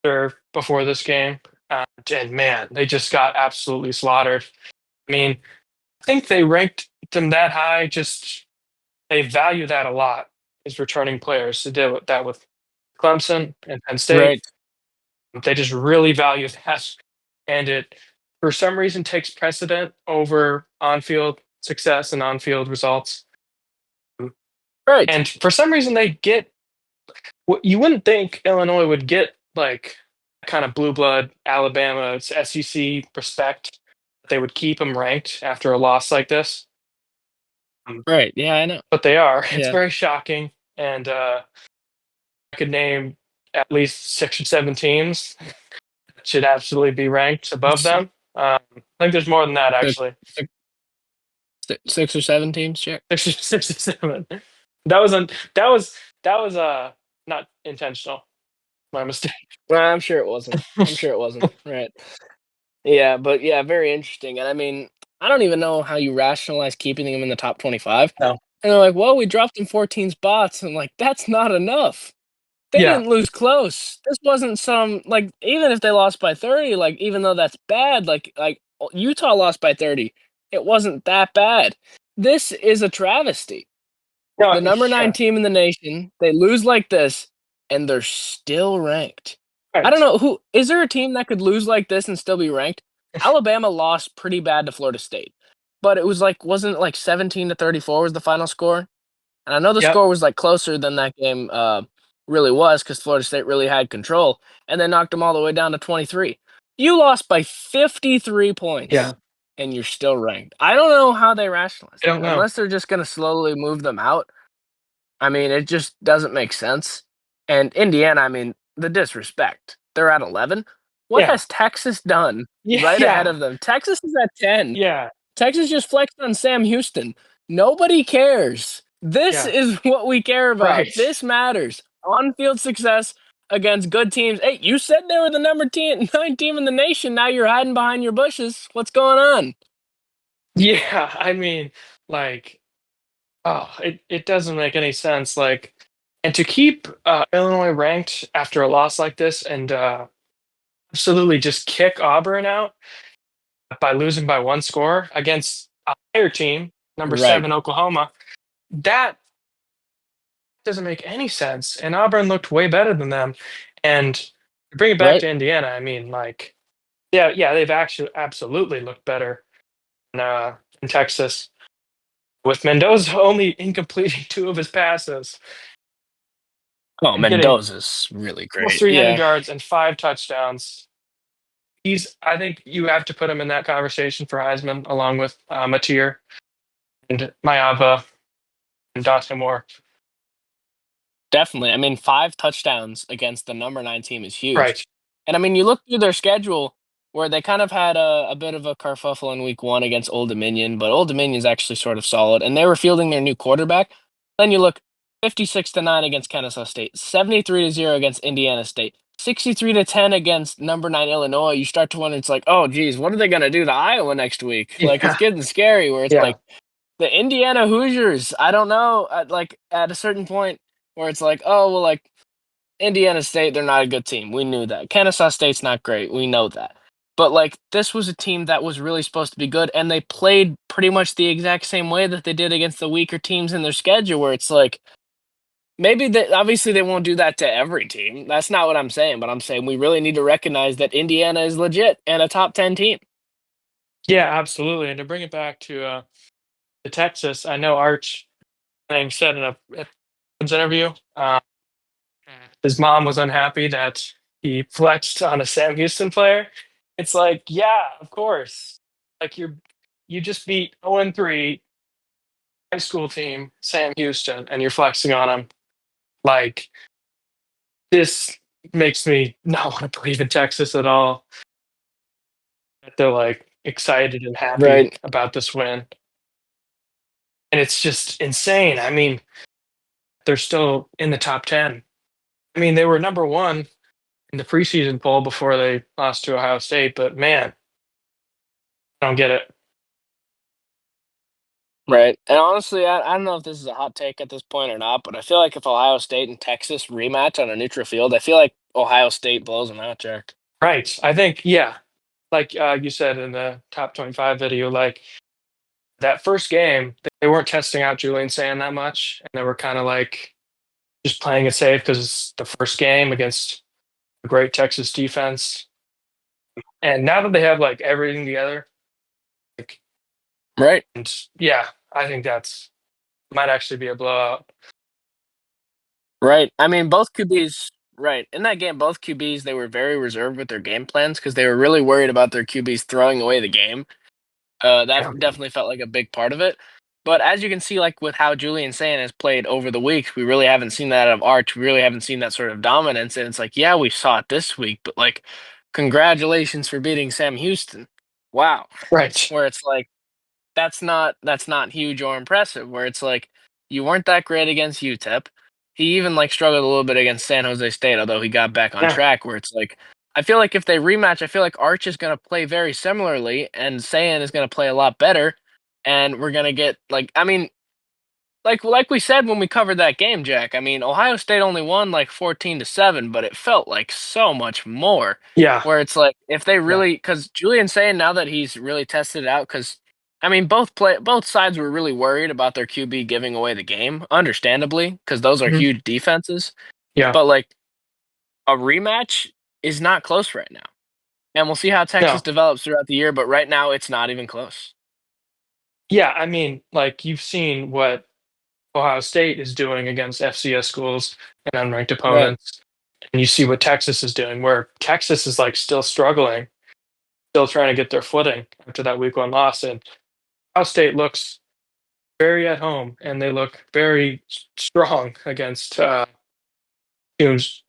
after before this game. And man, they just got absolutely slaughtered. I mean, I think they ranked them that high. Just they value that a lot as returning players. They did that with Clemson and Penn State. Right. They just really value that, and it for some reason takes precedent over on-field success and on-field results. Right. And for some reason, they get what you wouldn't think Illinois would get, like kind of blue blood Alabama SEC respect. They would keep them ranked after a loss like this. Right. Yeah, I know. But they are. It's Yeah. very shocking, and I could name at least 6 or 7 teams that should absolutely be ranked above S- them. I think there's more than that Six, actually. six or seven teams, check. 6 or 6 or 7. That was un- that was not intentional. My mistake. Well, I'm sure it wasn't. I'm sure it wasn't. Right. Yeah, but yeah, very interesting. And I mean, I don't even know how you rationalize keeping them in the top 25. No. And they're like, well, we dropped them 14 spots. And like, that's not enough. They Yeah. didn't lose close. This wasn't some like even if they lost by 30, like even though that's bad, Utah lost by 30. It wasn't that bad. This is a travesty. No. The number 9 Yeah. team in the nation, they lose like this and they're still ranked. I don't Right. know who is there a team that could lose like this and still be ranked? Alabama lost pretty bad to Florida State. But it was like wasn't it like 17 to 34 was the final score? And I know the Yep. score was like closer than that game really was because Florida State really had control, and they knocked them all the way down to 23. You lost by 53 Yeah. points, and you're still ranked. I don't know how they rationalize I that, don't know. unless they're just going to slowly move them out. I mean, it just doesn't make sense. And Indiana, I mean, the disrespect. They're at 11. What Yeah. has Texas done Yeah. right ahead Yeah. of them? Texas is at 10. Yeah. Texas just flexed on Sam Houston. Nobody cares. This Yeah. is what we care about. Right. This matters. On field success against good teams. Hey, you said they were the number 9 team in the nation. Now you're hiding behind your bushes. What's going on? Yeah. I mean, like, oh, it doesn't make any sense. Like, and to keep Illinois ranked after a loss like this, and absolutely just kick Auburn out by losing by 1 score against a higher team, number Right. 7 Oklahoma. That doesn't make any sense. And Auburn looked way better than them. And to bring it back Right. to Indiana, I mean, like, yeah, they've actually absolutely looked better in Texas, with Mendoza only incompleting 2 of his passes Oh, and getting Mendoza's really almost great. 300 Yeah. yards and 5 touchdowns. I think you have to put him in that conversation for Heisman, along with Mateer and Mayava and Dante Moore. Definitely. I mean, 5 touchdowns against the number 9 team is huge. Right. And I mean, you look through their schedule where they kind of had a bit of a kerfuffle in week 1 against Old Dominion, but Old Dominion's actually sort of solid, and they were fielding their new quarterback. Then you look 56-9 against Kennesaw State, 73-0 against Indiana State, 63-10 against number 9 Illinois. You start to wonder, it's like, oh, geez, what are they going to do to Iowa next week? Like, it's Yeah. getting scary where it's Yeah. like, the Indiana Hoosiers, I don't know, at a certain point where it's like, oh, well, like Indiana State, they're not a good team. We knew that. Kennesaw State's not great. We know that. But like this was a team that was really supposed to be good, and they played pretty much the exact same way that they did against the weaker teams in their schedule, where it's like maybe they obviously they won't do that to every team. That's not what I'm saying, but I'm saying we really need to recognize that Indiana is legit and a top 10 team. Yeah, absolutely. And to bring it back to Texas, I know Arch Lang said in a interview, his mom was unhappy that he flexed on a Sam Houston player. It's like, yeah, of course. Like you just beat 0-3 high school team, Sam Houston, and you're flexing on him. Like this makes me not want to believe in Texas at all. That they're like excited and happy Right. about this win. And it's just insane. I mean, they're still in the top 10. I mean, they were number 1 in the preseason poll before they lost to Ohio State. But man, I don't get it. Right. And honestly, I don't know if this is a hot take at this point or not, but I feel like if Ohio State and Texas rematch on a neutral field, I feel like Ohio State blows them out, Jack. Right. I think, yeah, like you said in the top 25 video, like that first game, they weren't testing out Julian Sand that much. And they were kind of like just playing it safe because it's the first game against a great Texas defense. And now that they have like everything together, like, Right. and yeah, I think that's might actually be a blowout. Right. I mean, both QBs, right. In that game, both QBs, they were very reserved with their game plans because they were really worried about their QBs throwing away the game. That Yeah. definitely felt like a big part of it. But as you can see, like with how Julian Sand has played over the weeks, we really haven't seen that out of Arch. We really haven't seen that sort of dominance. And it's like, yeah, we saw it this week, but like, congratulations for beating Sam Houston. Wow. Right. Where it's like, that's not huge or impressive. Where it's like you weren't that great against UTEP. He even like struggled a little bit against San Jose State, although he got back on Yeah. track. Where it's like I feel like if they rematch, I feel like Arch is going to play very similarly, and Sayan is going to play a lot better, and we're going to get like I mean like we said when we covered that game, Jack. I mean, Ohio State only won like 14-7, but it felt like so much more. Yeah. Where it's like if they Yeah. really, because Julian's saying now that he's really tested it out, because I mean both sides were really worried about their QB giving away the game, understandably, because those are Mhm. huge defenses. Yeah. But like a rematch is not close right now, and we'll see how Texas No. develops throughout the year. But right now, it's not even close. Yeah. I mean, like you've seen what Ohio State is doing against FCS schools and unranked Right. opponents. And you see what Texas is doing, where Texas is like still struggling, still trying to get their footing after that week one loss. And Ohio State looks very at home and they look very strong against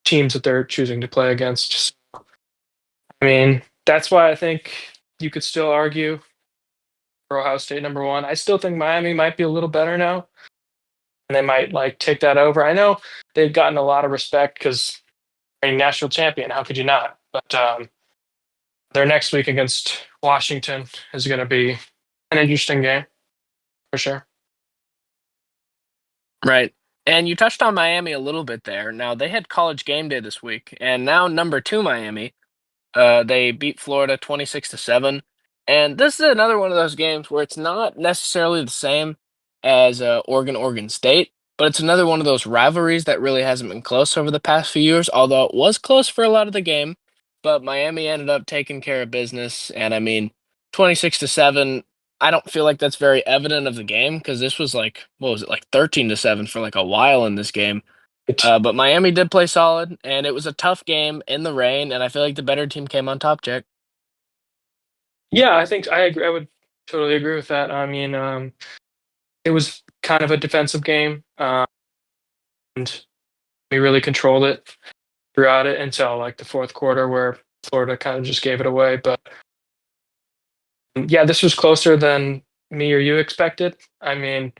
teams that they're choosing to play against. So, I mean, that's why I think you could still argue for Ohio State number one. I still think Miami might be a little better now, and they might like take that over. I know they've gotten a lot of respect because a national champion. How could you not? But their next week against Washington is going to be an interesting game for sure. Right. And you touched on Miami a little bit there. Now they had college game day this week, and now number two Miami, they beat Florida 26-7. And this is another one of those games where it's not necessarily the same as Oregon State, but it's another one of those rivalries that really hasn't been close over the past few years, although it was close for a lot of the game. But Miami ended up taking care of business. And I mean, 26-7, I don't feel like that's very evident of the game because this was like, what was it, like 13-7 for like a while in this game. It, But Miami did play solid, and it was a tough game in the rain, and I feel like the better team came on top, Jack. yeah, I think I agree. I would totally agree with that. I mean, it was kind of a defensive game, and we really controlled it throughout it until like the fourth quarter, where Florida kind of just gave it away. But yeah, this was closer than me or you expected. I mean,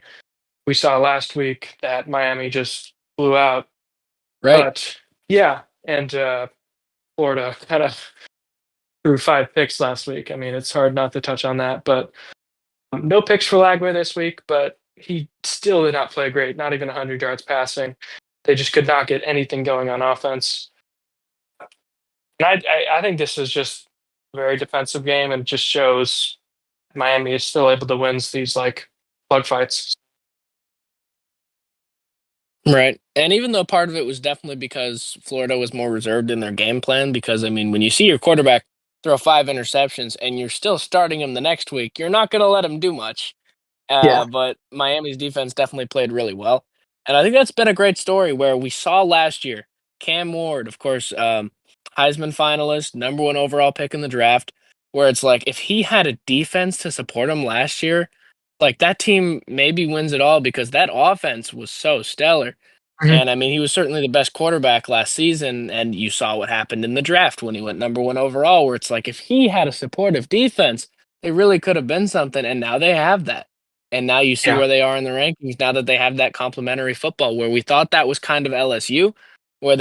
we saw last week that Miami just blew out, Right. but yeah, and Florida kind of threw 5 picks last week. I mean, it's hard not to touch on that, but no picks for Lagway this week, but he still did not play great, not even 100 yards passing. They just could not get anything going on offense. And I think this is just a very defensive game and just shows Miami is still able to win these like plug fights. Right. And even though part of it was definitely because Florida was more reserved in their game plan, because I mean, when you see your quarterback throw 5 interceptions and you're still starting him the next week, you're not going to let him do much. Yeah. But Miami's defense definitely played really well. And I think that's been a great story where we saw last year Cam Ward, of course, Heisman finalist, number one overall pick in the draft, where it's like if he had a defense to support him last year, like that team maybe wins it all because that offense was so stellar. Mhm. And I mean, he was certainly the best quarterback last season. And you saw what happened in the draft when he went number one overall, where it's like if he had a supportive defense, they really could have been something. And now they have that. And now you see Yeah. where they are in the rankings now that they have that complementary football where we thought that was kind of LSU. where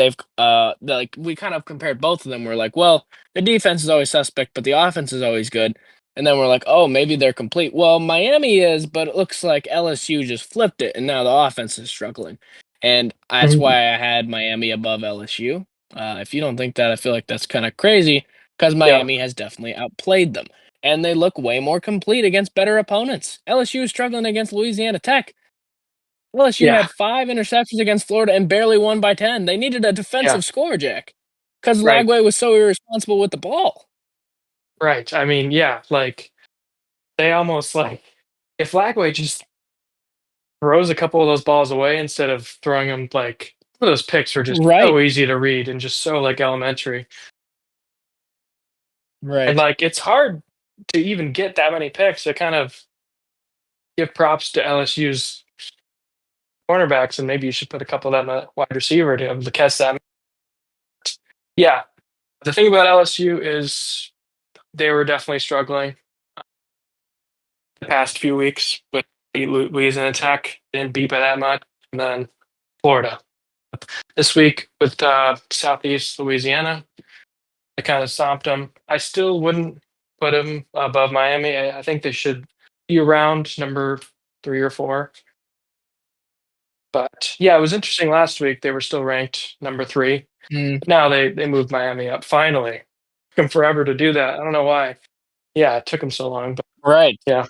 like we kind of compared both of them. We're like, well, the defense is always suspect, but the offense is always good. And then we're like, oh, maybe they're complete. Well, Miami is, but it looks like LSU just flipped it, and now the offense is struggling. And that's Mhm. why I had Miami above LSU. If you don't think that, I feel like that's kind of crazy because Yeah, Miami has definitely outplayed them. And they look way more complete against better opponents. LSU is struggling against Louisiana Tech. LSU yeah, had 5 interceptions against Florida and barely won by 10. They needed a yeah. defensive score, Jack, because Right, Lagway was so irresponsible with the ball. right. I mean, yeah, like they almost like if Lagway just throws a couple of those balls away instead of throwing them like some of those picks are just Right, so easy to read and just so like elementary. And right. like it's hard to even get that many picks to kind of give props to LSU's cornerbacks, and maybe you should put a couple of them at wide receiver to be able to catch that. Yeah, the thing about LSU is they were definitely struggling the past few weeks with Louisiana Tech, didn't beat by that much, and then Florida this week with Southeast Louisiana. I kind of stomped them. I still wouldn't put them above Miami. I think they should be around number 3 or 4. But yeah, it was interesting last week. They were still ranked number 3. Mm, Now they moved Miami up. Finally, took them forever to do that. I don't know why. Yeah, it took them so long, but right. yeah,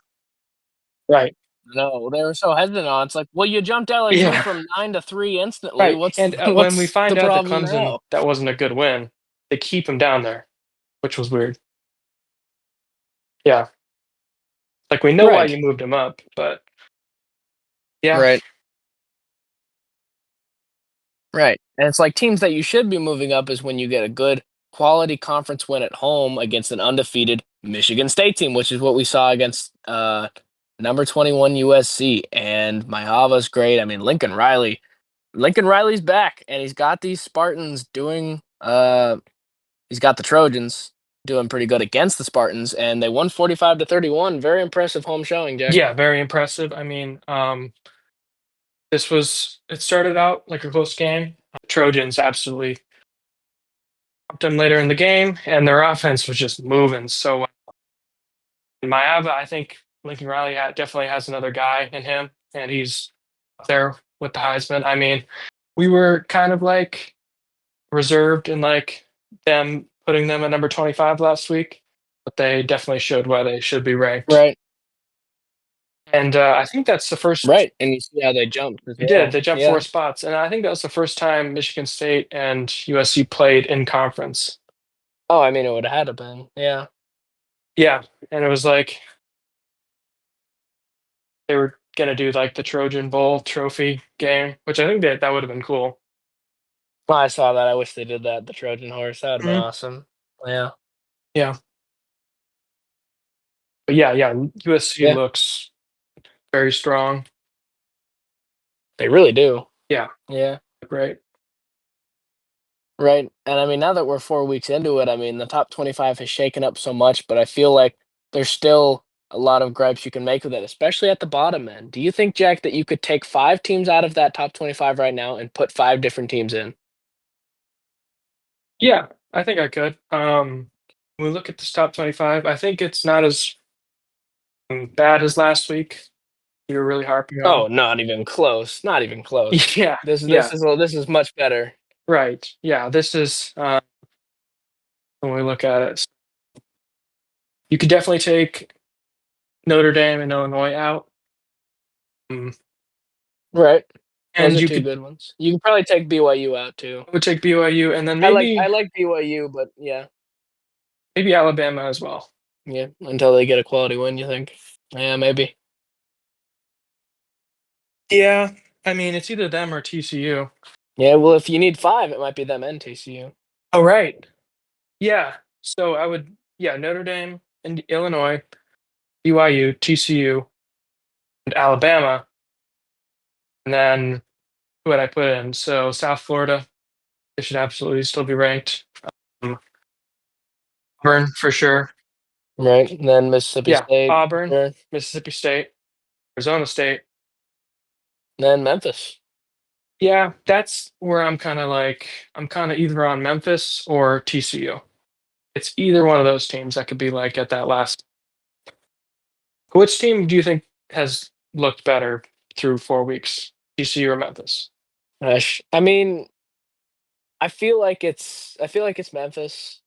right. No, they were so hesitant on. It's like, well, you jumped LSU Yeah, from 9 to 3 instantly. right. What's And when we what's the find out that problem Clemson now? that wasn't a good win, they keep him down there, which was weird. Yeah, like we know why Right, you moved him up, but yeah, right. Right. And it's like teams that you should be moving up is when you get a good quality conference win at home against an undefeated Michigan State team, which is what we saw against number 21 USC. And Maihava's great. I mean, Lincoln Riley's back and he's got these Spartans doing he's got the Trojans doing pretty good against the Spartans and they won 45-31. Very impressive home showing, Jack. yeah, very impressive. I mean, it started out like a close game. Trojans absolutely upped them later in the game, and their offense was just moving so well. Maeva, I think Lincoln Riley definitely has another guy in him, and he's up there with the Heisman. I mean, we were kind of like reserved in like them putting them at number 25 last week, but they definitely showed why they should be ranked. Right. And I think that's the first. Right. And you see how they jumped as They did. well. They jumped Yeah. 4 spots, and I think that was the first time Michigan State and USC played in conference. Oh, I mean, it would have had to been. Yeah. Yeah, and it was like they were gonna do like the Trojan Bowl trophy game, which I think that would have been cool. Well, I saw that. I wish they did that. The Trojan horse. That would have been Mhm. awesome. Yeah. Yeah, but yeah, USC Yeah. looks very strong. They really do. Yeah, Yeah. great. Right. And I mean, now that we're 4 weeks into it, I mean, the top 25 has shaken up so much, but I feel like there's still a lot of gripes you can make with it, especially at the bottom end. Do you think, Jack, that you could take 5 teams out of that top 25 right now and put 5 different teams in? Yeah, I think I could. When we look at this top 25, I think it's not as bad as last week. You were really harping on. Oh, not even close. Not even close. Yeah, This yeah, this is this is much better. right. Yeah, this is when we look at it. You could definitely take Notre Dame and Illinois out. Um, Right. Those and are you two could good ones. You can probably take BYU out too. I would take BYU and then I maybe like BYU, but yeah, Alabama as well. yeah. Until they get a quality win, you think? Yeah, maybe. Yeah, I mean it's either them or TCU. Yeah. Well, if you need 5, it might be them and TCU. Oh right. Yeah. So I would Notre Dame and Illinois, BYU, TCU, and Alabama, and then who would I put in? So South Florida, they should absolutely still be ranked. Um, Auburn for sure. Right. And then Mississippi Yeah, State, for Auburn, sure. Mississippi State, Arizona State. Then Memphis. Yeah, that's where I'm kind of either on Memphis or TCU. It's either one of those teams that could be like at that last. Which team do you think has looked better through 4 weeks? TCU or Memphis? I mean, I feel like it's Memphis.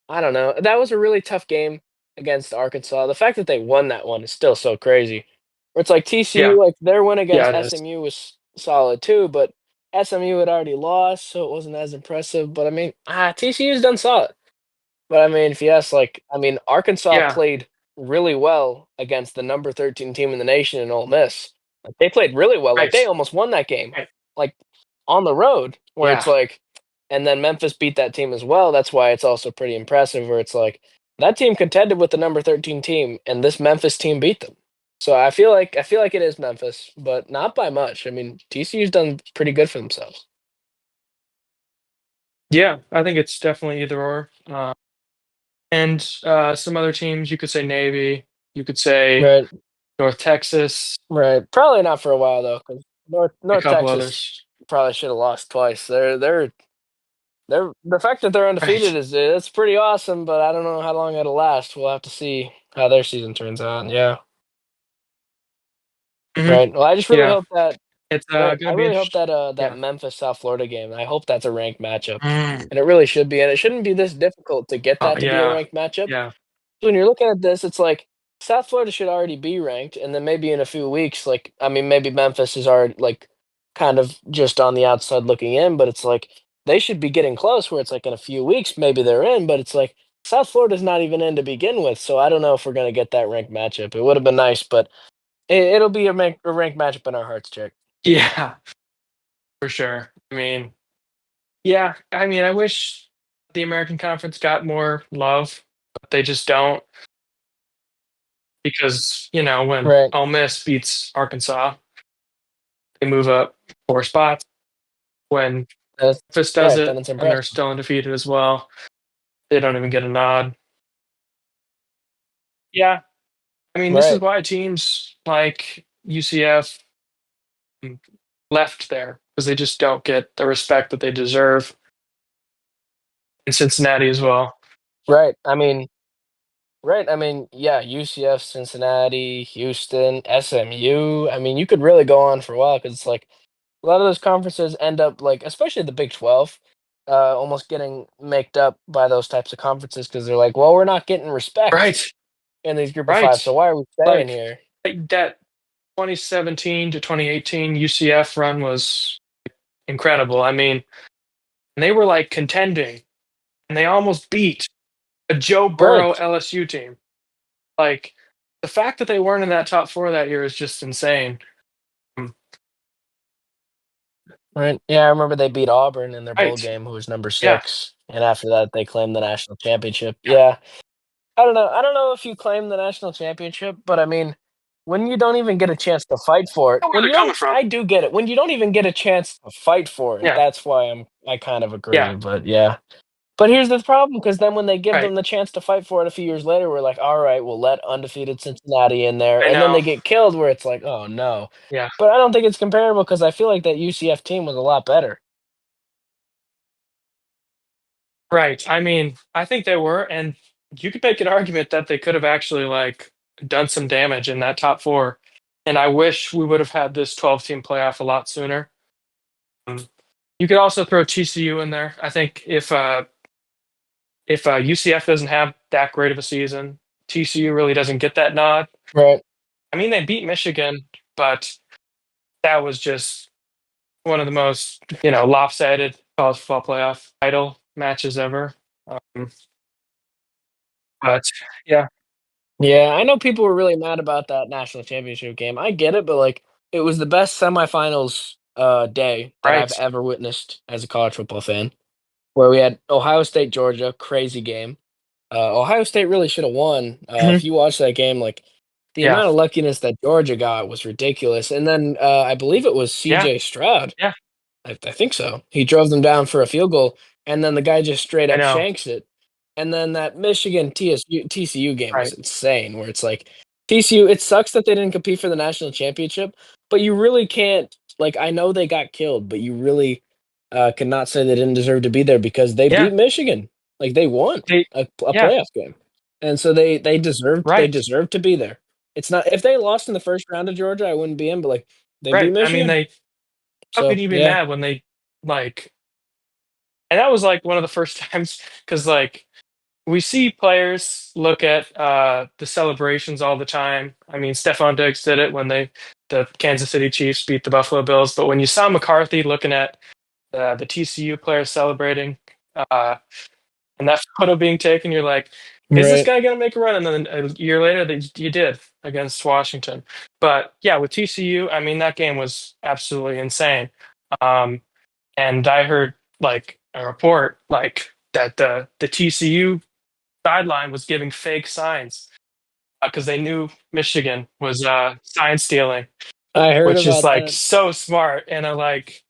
I don't know. That was a really tough game against Arkansas. The fact that they won that one is still so crazy. Where it's like Yeah, TCU, like their win yeah, against it is. SMU was solid too, but SMU had already lost, so it wasn't as impressive. But I mean, TCU's done solid. But I mean, if you ask, like, I mean, Arkansas Yeah, played really well against the number 13 team in the nation in Ole Miss. Like, they played really well. Like, right, they almost won that game, right. like, on the road, where it's Yeah, like, and then Memphis beat that team as well. That's why it's also pretty impressive, where it's like, that team contended with the number 13 team, and this Memphis team beat them. So I feel like it is Memphis, but not by much. I mean, TCU's done pretty good for themselves. yeah. I think it's definitely either or. And some other teams, you could say Navy, you could say Right, North Texas, right. Probably not for a while though, because a North couple Texas others. probably should have lost twice. They're the fact that they're undefeated Right. is it's pretty awesome, but I don't know how long it'll last. We'll have to see how their season turns out. Yeah, Hmm. right. Well, I just really Yeah, hope that it's right. gonna I be really hope interesting. that Yeah. Memphis South Florida game. I hope that's a ranked matchup, Mm. and it really should be. And it shouldn't be this difficult to get Oh that to be a yeah, ranked matchup. yeah. When you're looking at this, it's like South Florida should already be ranked, and then maybe in a few weeks, like I mean, maybe Memphis is already like kind of just on the outside looking in, but it's like they should be getting close. Where it's like in a few weeks, maybe they're in, but it's like South Florida's not even in to begin with. So I don't know if we're gonna get that ranked matchup. It would have been nice, but it'll be a ranked matchup in our hearts, Jake. Yeah, for sure. I mean, yeah, I mean, I wish the American Conference got more love, but they just don't because, when Right. Ole Miss beats Arkansas, they move up 4 spots. When That's Memphis does right. Then it it's and they're impressive. still undefeated as well, they don't even get a nod. Yeah, I mean, this is Right. why teams like UCF left there because they just don't get the respect that they deserve in Cincinnati as well. Right. I mean, right. I mean, yeah, UCF, Cincinnati, Houston, SMU. I mean, you could really go on for a while because it's like a lot of those conferences end up like, especially the Big 12, almost getting maked up by those types of conferences because they're like, well, we're not getting respect Right, in these group of right. five, so why are we staying Like, here? that 2017 to 2018 UCF run was incredible. I mean, they were like contending and they almost beat a Joe Burrow Right. LSU team. Like, the fact that they weren't in that top four that year is just insane. Mm. Right. Yeah, I remember they beat Auburn in their bowl Right. game, who was number Yeah. 6, and after that, they claimed the national championship. Yeah. Yeah. I don't know. I don't know if you claim the national championship, but I mean, when you don't even get a chance to fight for it, I know where when they're you don't, coming from. I do get it. When you don't even get a chance to fight for it, Yeah. that's why I kind of Yeah. agree. But yeah. But here's the problem, because then when they give Right. them the chance to fight for it a few years later, we're like, all right, we'll let undefeated Cincinnati in there, I and then know. they get killed. Where it's like, oh no. Yeah. But I don't think it's comparable because I feel like that UCF team was a lot better. Right. I mean, I think they were, and you could make an argument that they could have actually like done some damage in that top four. And I wish we would have had this 12-team playoff a lot sooner. Um, you could also throw TCU in there. I think if UCF doesn't have that great of a season, TCU really doesn't get that nod. Right. I mean, they beat Michigan, but that was just one of the most lopsided college football playoff title matches ever. Um, but yeah, Yeah, I know people were really mad about that national championship game. I get it, but like it was the best semifinals day that I've right. ever witnessed as a college football fan. Where we had Ohio State, Georgia, crazy game. Ohio State really should have won. Hmm. If you watch that game, like the Yeah, amount of luckiness that Georgia got was ridiculous. And then I believe it was yeah, C.J. Stroud. yeah. I think so. He drove them down for a field goal, and then the guy just straight I up know. shanks it. And then that Michigan TCU game was Right. insane, where it's like TCU. It sucks that they didn't compete for the national championship, but you really can't like I know they got killed, but you really cannot say they didn't deserve to be there because they Yeah, beat Michigan. Like they won they a yeah, playoff game, and so they right, deserved to be there. It's not if they lost in the first round of Georgia, I wouldn't be in. But like they beat right. I mean, Michigan, they how so could you be yeah, mad when they like and that was like one of the first times because like we see players look at the celebrations all the time. I mean, Stephon Diggs did it when the Kansas City Chiefs beat the Buffalo Bills. But when you saw McCarthy looking at the TCU players celebrating, uh, and that photo being taken, you're like, is this right. guy going to make a run? And then a year later, you did against Washington. But yeah, with TCU, I mean, that game was absolutely insane. Um, and I heard like a report like that the TCU sideline was giving fake signs because they knew Michigan was sign stealing, I heard which is about like that. so smart. And I like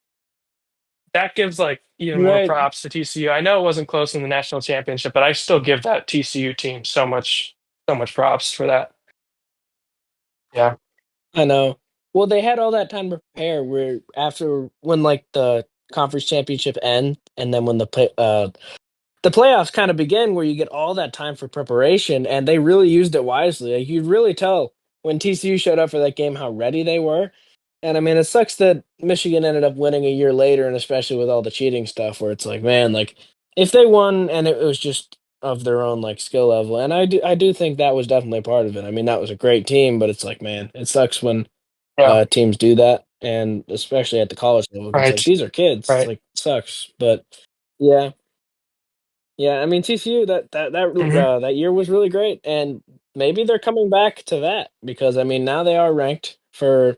that gives like even more Right. props to TCU. I know it wasn't close in the national championship, but I still give that TCU team so much props for that. Yeah, I know. Well, they had all that time to prepare. Where after when like the conference championship end, and then when the playoffs kind of begin, where you get all that time for preparation, and they really used it wisely. Like, you'd really tell when TCU showed up for that game how ready they were. And I mean, it sucks that Michigan ended up winning a year later, and especially with all the cheating stuff, where it's like, man, like if they won and it was just of their own like skill level, and I do think that was definitely part of it. I mean, that was a great team, but it's like, man, it sucks when yeah, teams do that, and especially at the college level, because like right, these are kids, it's right. like it sucks, but yeah. Yeah, I mean TCU Hmm. that year was really great, and maybe they're coming back to that because I mean now they are ranked for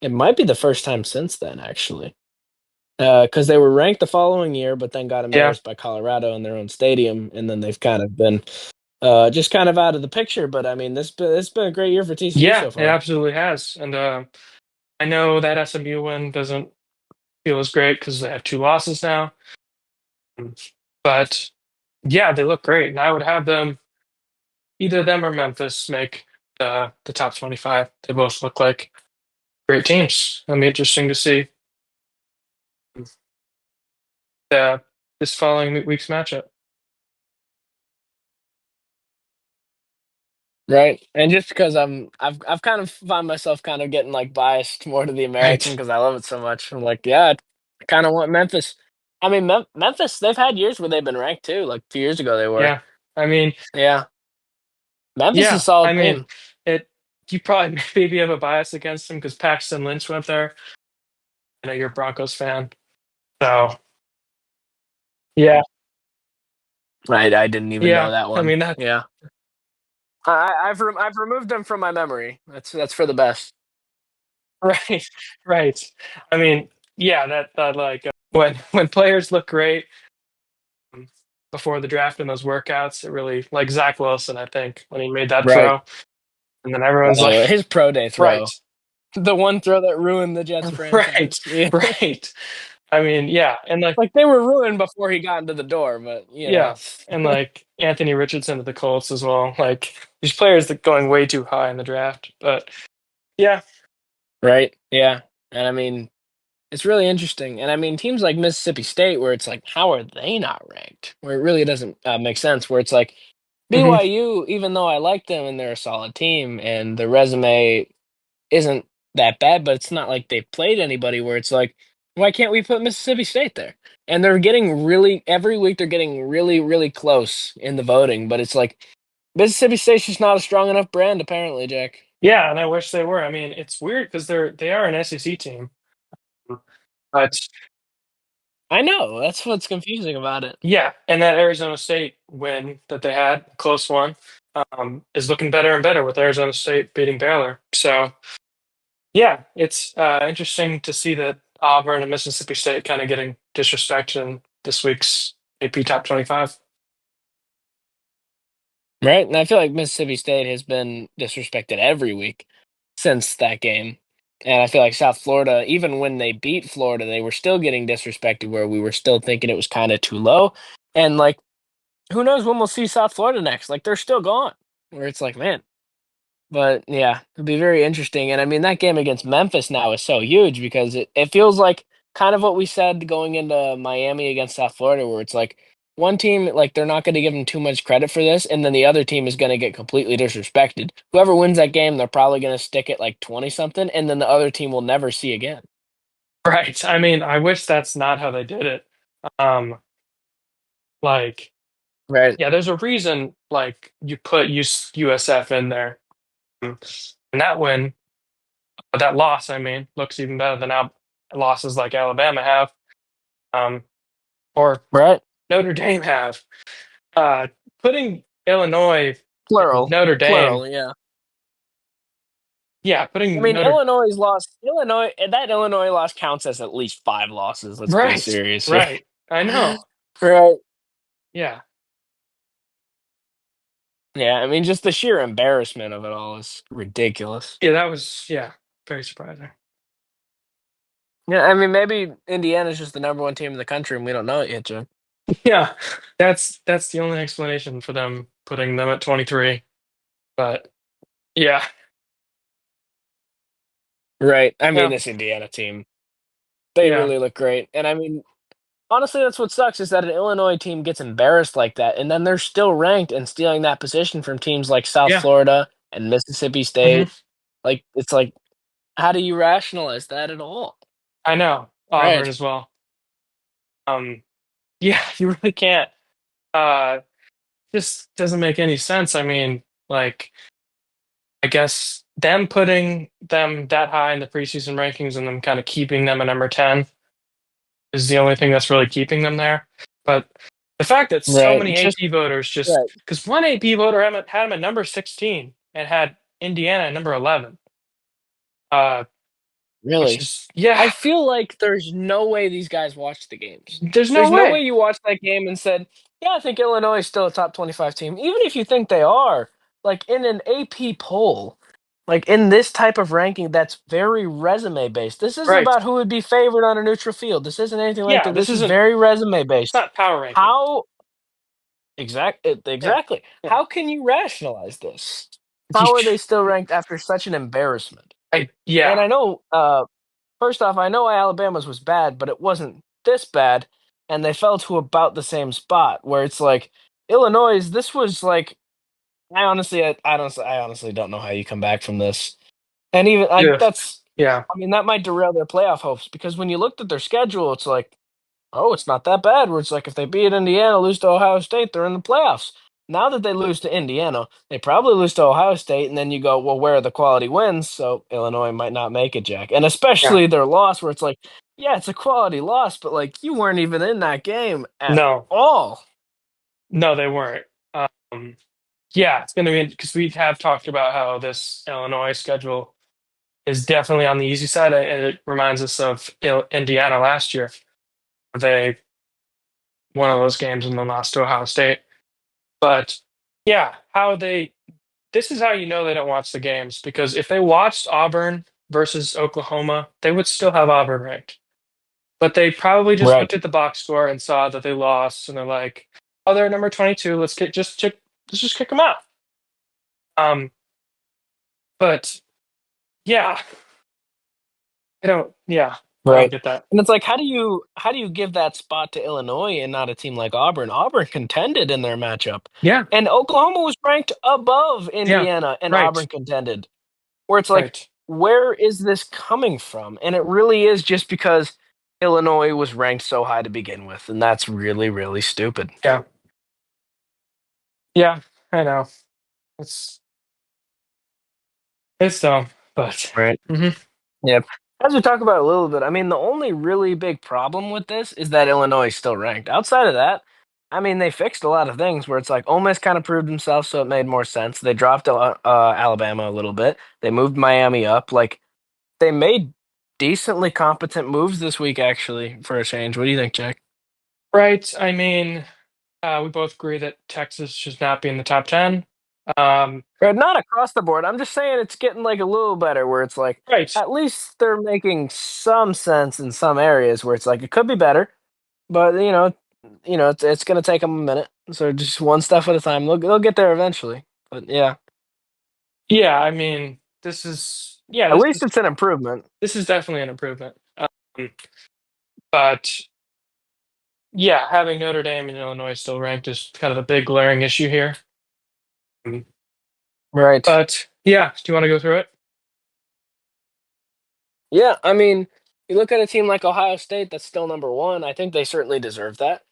it might be the first time since then actually, because they were ranked the following year, but then got Yeah, embarrassed by Colorado in their own stadium, and then they've kind of been just kind of out of the picture. But I mean it's been a great year for TCU yeah, so it far. absolutely has. And I know that SMU win doesn't feel as great because they have two losses now, but yeah, they look great, and I would have them either them or Memphis make the top 25. They both look like great teams. It'll be interesting to see the this following week's matchup. Right, and just because I've kind of found myself kind of getting like biased more to the American Right. because I love it so much. I'm like, yeah, I kind of want Memphis. I mean, Memphis, they've had years where they've been ranked too. Like 2 years ago, they were. Yeah. I mean, Yeah, Memphis is a yeah. I solid mean, team. it. You probably maybe have a bias against them because Paxton Lynch went there. I know you're a Broncos fan, so yeah, I didn't even know yeah. that I one. mean that. Yeah, I've removed them from my memory. That's for the best. Right, right. I mean, yeah. That like when players look great before the draft in those workouts, it really like Zach Wilson. I think when he made that Right. throw, and then everyone's like, His pro day right. throw, the one throw that ruined the Jets Right, franchise. Yeah, right. I mean, yeah, and like, like they were ruined before he got into the door, but you know. yeah, and like Anthony Richardson of the Colts as well. Like these players that going way too high in the draft. But yeah, Right. Yeah. And I mean, it's really interesting. And I mean, teams like Mississippi State, where it's like, how are they not ranked? Where it really doesn't make sense. Where it's like hmm, BYU, even though I like them and they're a solid team and their resume isn't that bad, but it's not like they've played anybody where it's like, why can't we put Mississippi State there? And they're getting really, every week they're getting really, really close in the voting. But it's like, Mississippi State's just not a strong enough brand, apparently, Jack. yeah, and I wish they were. I mean, it's weird because they are an SEC team, but I know. That's what's confusing about it. yeah, and that Arizona State win that they had, close one, is looking better and better with Arizona State beating Baylor. So yeah, it's interesting to see that Auburn and Mississippi State kind of getting disrespected in this week's AP Top 25. Right? And I feel like Mississippi State has been disrespected every week since that game. And I feel like South Florida, even when they beat Florida, they were still getting disrespected where we were still thinking it was kind of too low. And like, who knows when we'll see South Florida next? Like, they're still gone. Where it's like, man. But yeah, it'll be very interesting. And I mean, that game against Memphis now is so huge because it feels like kind of what we said going into Miami against South Florida, where it's like one team, like they're not going to give them too much credit for this, and then the other team is going to get completely disrespected. Whoever wins that game, they're probably going to stick it like 20 something, and then the other team will never see again. Right. I mean, I wish that's not how they did it. Um, like, Right. yeah, there's a reason like you put USF in there. Um, And that win, that loss, I mean, looks even better than losses like Alabama have, um, or Right. Notre Dame have. Uh, Putting Illinois and Plural. Notre Dame, Plural. Yeah. yeah, I putting mean, Notre That Illinois loss counts as at least five losses. Let's be right, serious here. right. I know. Right. Yeah, Yeah, I mean, just the sheer embarrassment of it all is ridiculous. yeah, that was yeah, very surprising. Yeah, I mean, maybe Indiana's just the number one team in the country and we don't know it yet, Joe. Yeah, that's the only explanation for them putting them at 23. But yeah, Right. I mean, yeah, this Indiana team, they yeah, really look great. And I mean, honestly, that's what sucks is that an Illinois team gets embarrassed like that, and then they're still ranked and stealing that position from teams like South yeah. Florida and Mississippi Hmm. State. Like, it's like, how do you rationalize that at all? I know Auburn Right. as well. Yeah, you really can't. Uh, just doesn't make any sense. I mean, like, I guess them putting them that high in the preseason rankings and them kind of keeping them at number 10 is the only thing that's really keeping them there. But the fact that so Right. many Just AP voters just right. because one AP voter had him at number 16 and had Indiana at number 11, uh, which Really. is yeah, I feel like there's no way these guys watched the games. there's no There's no way way. you watched that game and said, "Yeah, I think Illinois is still a top 25 team." Even if you think they are, like in an AP poll, like in this type of ranking that's very resume based. This isn't Right. about who would be favored on a neutral field. This isn't anything like Yeah, that. this This is isn't. very resume It's based. not power ranking. How Yeah, exactly. yeah. How can you rationalize this? How are they still ranked after such an embarrassment? And Yeah, I know first off, I know Alabama's was bad, but it wasn't this bad, and they fell to about the same spot where it's like Illinois. This was like I honestly don't know how you come back from this, and even like yeah, that's yeah. I mean that might derail their playoff hopes because when you looked at their schedule, it's like oh, it's not that bad. Where it's like if they beat Indiana, lose to Ohio State, they're in the playoffs. Now that they lose to Indiana, they probably lose to Ohio State, and then you go, well, where are the quality wins? So Illinois might not make it, Jack. And Yeah. especially their loss, where it's like, yeah, it's a quality loss, but like you weren't even in that game at No, all. no, they weren't. Um, yeah, it's gonna be because we have talked about how this Illinois schedule is definitely on the easy side, and it reminds us of Indiana last year. They won one of those games and then lost to Ohio State. But yeah, how they this is how you know they don't watch the games because if they watched Auburn versus Oklahoma, they would still have Auburn ranked. But they probably just Right. looked at the box score and saw that they lost, and they're like, "Oh, they're number 22. Let's just kick them out." Um, but yeah, I don't Right. get that. And it's like, how do you give that spot to Illinois and not a team like Auburn? Auburn contended in their matchup. Yeah, And Oklahoma was ranked above yeah, Indiana and right, Auburn contended. Where it's like, right, where is this coming from? And it really is just because Illinois was ranked so high to begin with, and that's really, really stupid. yeah, yeah. I know it's it's dumb, but Right. mhm, Yeah. As we talk about a little bit, I mean, the only really big problem with this is that Illinois is still ranked. Outside of that, I mean, they fixed a lot of things where it's like Ole Miss kind of proved themselves, so it made more sense. They dropped Alabama a little bit. They moved Miami up. Like they made decently competent moves this week, actually, for a change. What do you think, Jack? right. I mean, we both agree that Texas should not be in the top 10. Um, Not across the board. I'm just saying it's getting like a little better where it's like right. at least they're making some sense in some areas where it's like it could be better, but it's gonna take them a minute. So just one step at a time. They'll get there eventually. But yeah, Yeah, I mean, At least it's an improvement. this is definitely an improvement. But yeah, having Notre Dame and Illinois still ranked is kind of a big glaring issue here. Um, Right. But yeah, do you want to go through it? Yeah, I mean, you look at a team like Ohio State that's still number one. I think they certainly deserve that.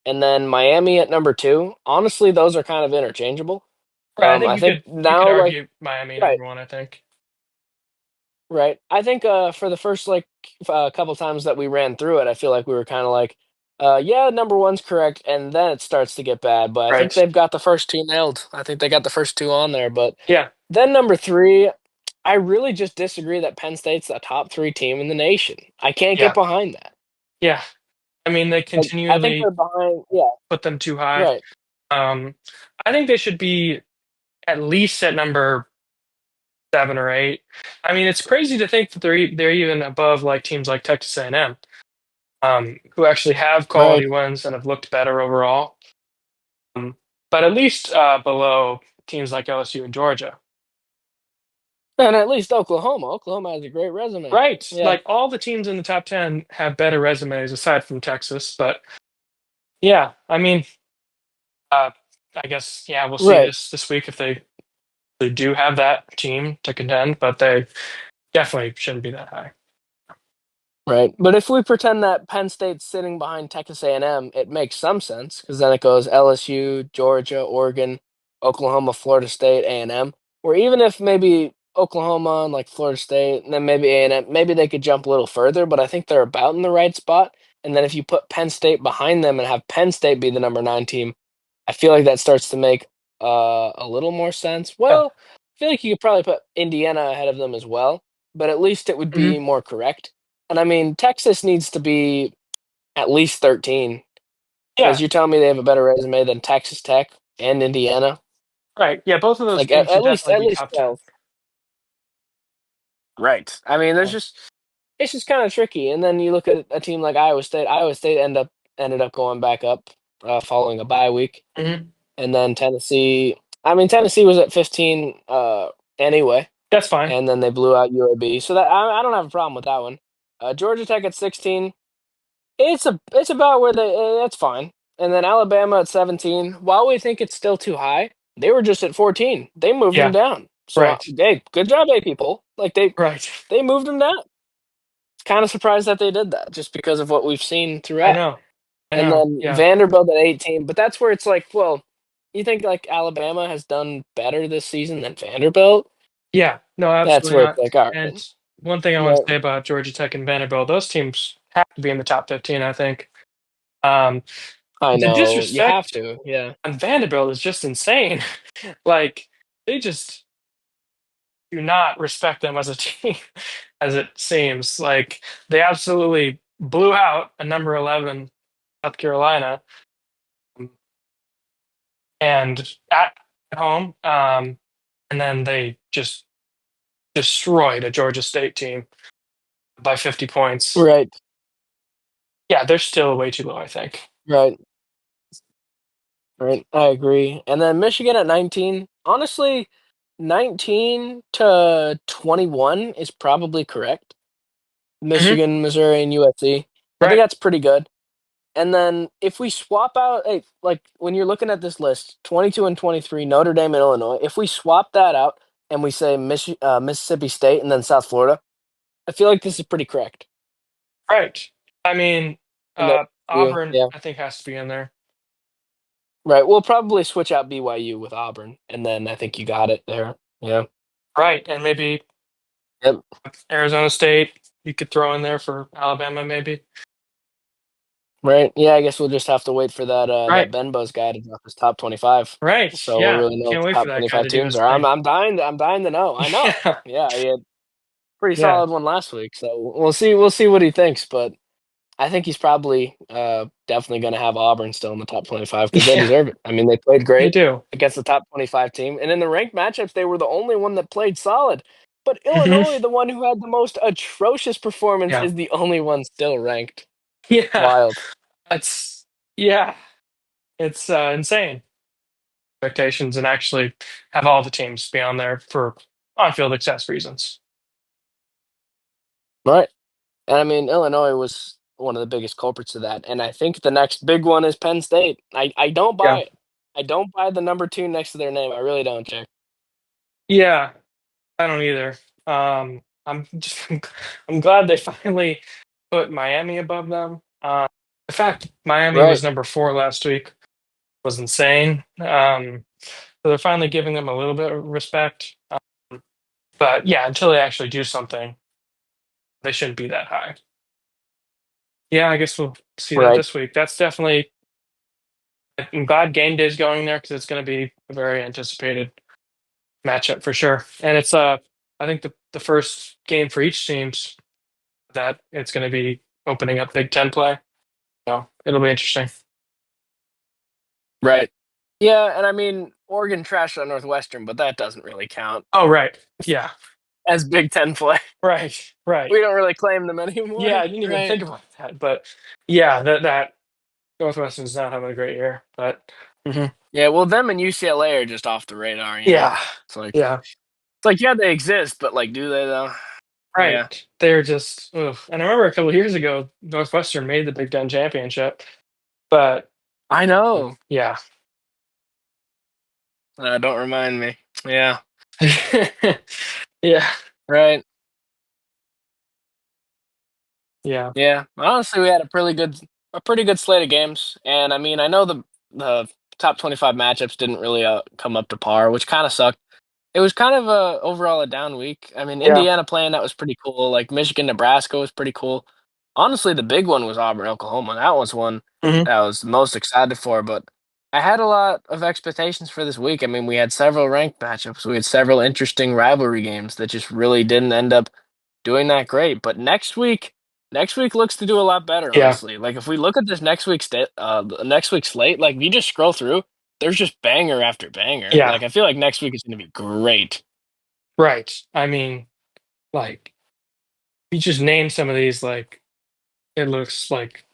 And then Miami at number two. Honestly, those are kind of interchangeable. Right, I think I think you could now, like, argue Miami right, number one, I think. right. I think for the first like couple times that we ran through it, I feel like we were kind of like, yeah, number one's correct, and then it starts to get bad. But I think Right. they've got the first two nailed. I think they got the first two on there. But Yeah. then number three, I really just disagree that Penn State's a top three team in the nation. I can't get Yeah. behind that. Yeah. I mean, they Like, I think they're continually behind. Yeah, put them too high. right, Um, I think they should be at least at number 7 or 8. I mean, it's crazy to think that they're even above like teams like Texas A&M, who actually have right. quality wins and have looked better overall. Um, but at least below teams like LSU and Georgia. And at least Oklahoma. Oklahoma has a great resume. Right. Yeah, Like all the teams in the top 10 have better resumes aside from Texas. But yeah, I mean, uh, I guess, yeah, we'll see right. this week if they do have that team to contend, but they definitely shouldn't be that high. Right, but if we pretend that Penn State's sitting behind Texas A&M, it makes some sense because then it goes LSU, Georgia, Oregon, Oklahoma, Florida State, A&M. Or even if maybe Oklahoma and like Florida State, and then maybe A&M, maybe they could jump a little further. But I think they're about in the right spot. And then if you put Penn State behind them and have Penn State be the number nine team, I feel like that starts to make a little more sense. Yeah. Well, I feel like you could probably put Indiana ahead of them as well, but at least it would Hmm. be more correct. And I mean, Texas needs to be at least 13 because Yeah. you're telling me they have a better resume than Texas Tech and Indiana. Right. Yeah. Both of those Like teams should least definitely at be least top 10. 12. Right. I mean, there's Yeah. just it's just kind of tricky. And then you look at a team like Iowa State. Iowa State ended up going back up following a bye week, Hmm. and then Tennessee. I mean, Tennessee was at 15 anyway, That's fine. and then they blew out UAB. So that I don't have a problem with that one. Georgia Tech at 16. It's about where they that's fine. And then Alabama at 17. While we think it's still too high, they were just at 14. They moved them Yeah. down. So Right. hey, good job, A people. Like Right. they moved them down. Kind of surprised that they did that just because of what we've seen I throughout. know. I And know. then Yeah. Vanderbilt at 18. But that's where it's like, well, you think like Alabama has done better this season than Vanderbilt? Yeah. No, That's absolutely where it's not. like, all And right, one thing I want to right. say about Georgia Tech and Vanderbilt, those teams have to be in the top 15, I think. Um, I the know you have disrespect to. Yeah. on Vanderbilt is just insane. Like, they just do not respect them as a team, as it seems. Like, they absolutely blew out a number 11 South Carolina and at home. And then they just destroyed a Georgia State team by 50 points. Right. Yeah, they're still way too low, I think. Right. Right, I agree. And then Michigan at 19. Honestly, 19 to 21 is probably correct. Hmm. Michigan, Missouri, and USC. I think Right, that's pretty good. And then if we swap out, hey, like when you're looking at this list, 22 and 23, Notre Dame and Illinois, if we swap that out and we say Mississippi State and then South Florida, I feel like this is pretty correct. right. I mean, And then, Auburn, yeah, I think, has to be in there. right. We'll probably switch out BYU with Auburn, and then I think you got it there. Yeah. Right, and maybe Yep. Arizona State, you could throw in there for Alabama, maybe. Right. Yeah, I guess we'll just have to wait for that Right, Benbo's guy to drop his top 25. right. So we'll Yeah, really know can't what the wait for top that guy 25 to do teams his are. thing. I'm dying to know. I know. Yeah, Yeah, he had pretty yeah, solid one last week. So we'll see what he thinks, but I think he's probably definitely going to have Auburn still in the top 25 because they yeah. deserve it. I mean, they played They great do. against the top 25 team, and in the ranked matchups, they were the only one that played solid. But Hmm. Illinois, the one who had the most atrocious performance, Yeah, is the only one still ranked. yeah. Wild. That's yeah. It's insane expectations, and actually have all the teams be on there for on-field success reasons. Right. And I mean, Illinois was one of the biggest culprits of that. And I think the next big one is Penn State. I don't buy Yeah. it. I don't buy the number two next to their name. I really don't, Jack. Yeah, I don't either. I'm just I'm glad they finally put Miami above them. The fact Miami Right. was number 4 last week was insane. So they're finally giving them a little bit of respect. But yeah, until they actually do something, they shouldn't be that high. Yeah, I guess we'll see that Right. this week. That's definitely. I'm glad game day's going there because it's going to be a very anticipated matchup for sure. And it's I think the first game for each teams that it's going to be opening up Big Ten play. So it'll be interesting. Right. Yeah, and I mean, Oregon trashed on Northwestern, but that doesn't really count Oh right, yeah, as Big Ten play. right, right. We don't really claim them Yeah, anymore, I didn't even right? think about that, but yeah, that Northwestern's not having a great year, but Yeah, well, them and UCLA are just off the radar. yeah, It's like yeah, yeah, they exist, but like, do they though? Yeah, right. They're just, ugh. And I remember a couple of years ago, Northwestern made the Big Ten championship, but I know. yeah, Don't remind me. Yeah, yeah, right. yeah, Yeah, honestly, we had a pretty good slate of games, and I mean, I know the top 25 matchups didn't really come up to par, which kind of sucked. It was kind of a overall a down week. I mean, yeah. Indiana playing that was pretty cool. Like Michigan, Nebraska was pretty cool. Honestly, the big one was Auburn, Oklahoma. That was one Hmm. that I was most excited for. But I had a lot of expectations for this week. I mean, we had several ranked matchups. We had several interesting rivalry games that just really didn't end up doing that great. But next week looks to do a lot better. Yeah, Honestly, like if we look at this next week's slate, like if you just scroll through, there's just banger after banger. yeah, Like I feel like next week is going to be great. right. I mean, like, you just name some of these, like, it looks like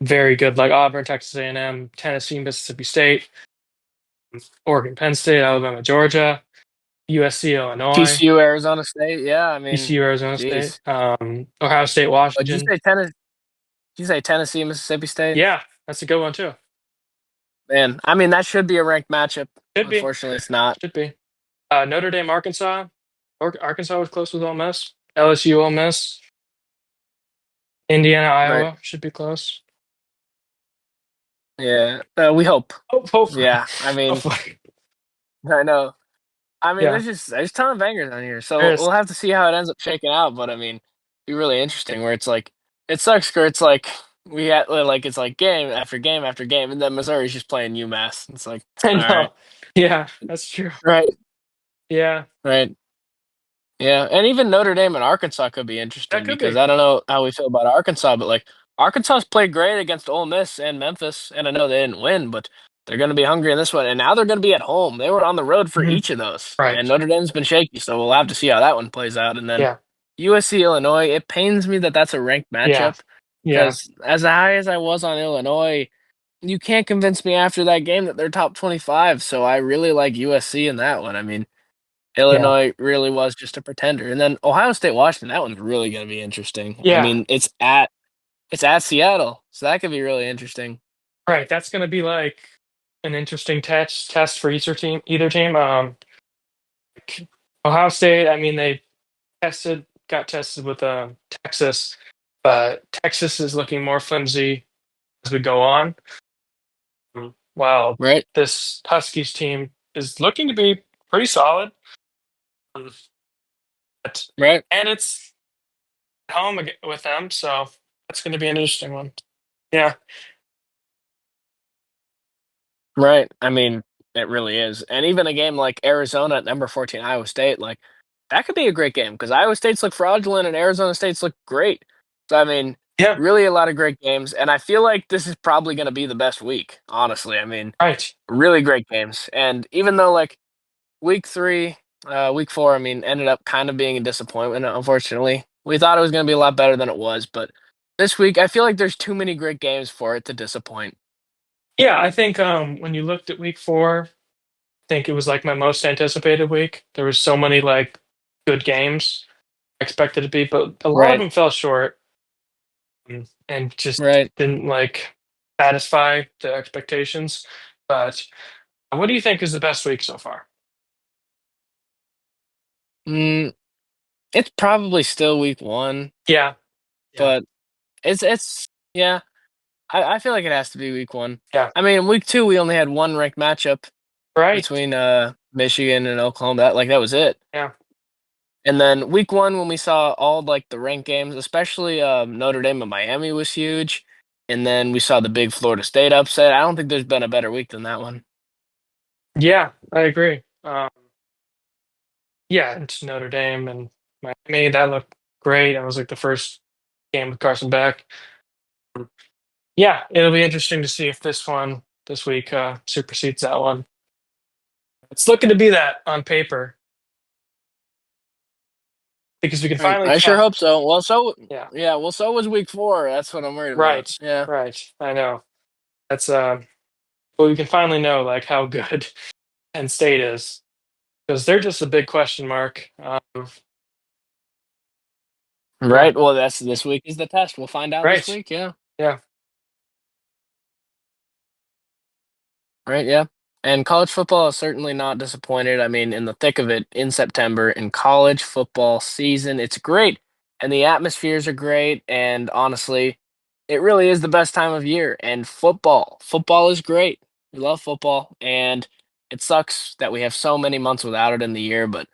very good, like Auburn, Texas A&M, Tennessee, Mississippi State, Oregon, Penn State, Alabama, Georgia, USC, Illinois, TCU, Arizona State. Yeah, I mean, ECU, Arizona State, jeez. Ohio State, But did you Washington. say Tennessee? Did you say Tennessee, Mississippi State? Yeah, that's a good one too. Man, I mean that should be a ranked matchup. Should be, Unfortunately, it's not. should be. Notre Dame, Arkansas. Arkansas was close with Ole Miss. LSU, Ole Miss. Indiana, Right. Iowa should be close. Yeah. We hope. Hopefully, Yeah. I mean, hopefully. I know. I mean, Yeah, there's a ton of bangers on here, there so is. we'll have to see how it ends up shaking out. But I mean, be really interesting. Where it's like, it sucks. Where it's like we had like it's like game after game after game, and then Missouri's just playing UMass. It's like, I all right, know. Yeah, that's true. right, Yeah, right, yeah, and even Notre Dame and Arkansas could be that interesting could because be. I don't know how we feel about Arkansas, but like Arkansas's played great against Ole Miss and Memphis, and I know they didn't win, but they're going to be hungry in this one, and now they're going to be at home. They were on the road for Hmm. each of those, and Right. Notre Dame's been shaky, so we'll have to see how that one plays out. And then Yeah. USC Illinois, it pains me that that's a ranked Yeah. matchup Yeah. because as high as I was on Illinois, you can't convince me after that game that they're top 25. So I really like USC in that one. I mean, Yeah. Illinois really was just a pretender. And then Ohio State Washington, that one's really going to be interesting. I Yeah. mean, it's at Seattle, so that could be really interesting. Right. That's going to be like an interesting test for either team. Either team. Ohio State. I mean, they got tested with Texas, but Texas is looking more flimsy as we go on. While Right? this Huskies team is looking to be pretty solid. Um, but, Right? and it's at home with them, so that's going to be an interesting one. Yeah. Right. I mean, it really is. And even a game like Arizona at number 14 Iowa State, like that could be a great game because Iowa State's look fraudulent and Arizona State's look great. So I mean, Yeah. really a lot of great games. And I feel like this is probably going to be the best week, honestly. I mean, Right. really great games. And even though like week three, week four, I mean, ended up kind of being a disappointment, unfortunately. We thought it was going to be a lot better than it was. But this week, I feel like there's too many great games for it to disappoint. Yeah, I think when you looked at week 4, I think it was like my most anticipated week. There was so many like good games I expected to be, but a lot of Right. them fell short and just Right. didn't like satisfy the expectations. But what do you think is the best week so far? Mm, it's probably still week one, Yeah, yeah, but it's yeah. I feel like it has to be week one. yeah. I mean, week two we only had one ranked matchup Right. between Michigan and Oklahoma. That was it. Yeah. And then week one, when we saw all like the ranked games, especially Notre Dame and Miami was huge. And then we saw the big Florida State upset. I don't think there's been a better week than that one. Yeah, I agree. Yeah, it's Notre Dame and Miami. That looked great. That was like the first game with Carson Beck. Yeah, it'll be interesting to see if this week supersedes that one. It's looking to be that on paper because we can Right. finally I sure tell. hope so. Well, so Yeah, yeah. Well, so was week four. That's what I'm worried about. right, Yeah. right. I know. That's but we can finally know like how good Penn State is because they're just a big question mark. Yeah, Right. Well, that's this week is the test. We'll find out this right. week. Yeah. Yeah, Right, yeah. And college football is certainly not disappointed. I mean, in the thick of it in September, in college football season, it's great. And the atmospheres are great. And honestly, it really is the best time of year. And football is great. We love football. And it sucks that we have so many months without it in the year, but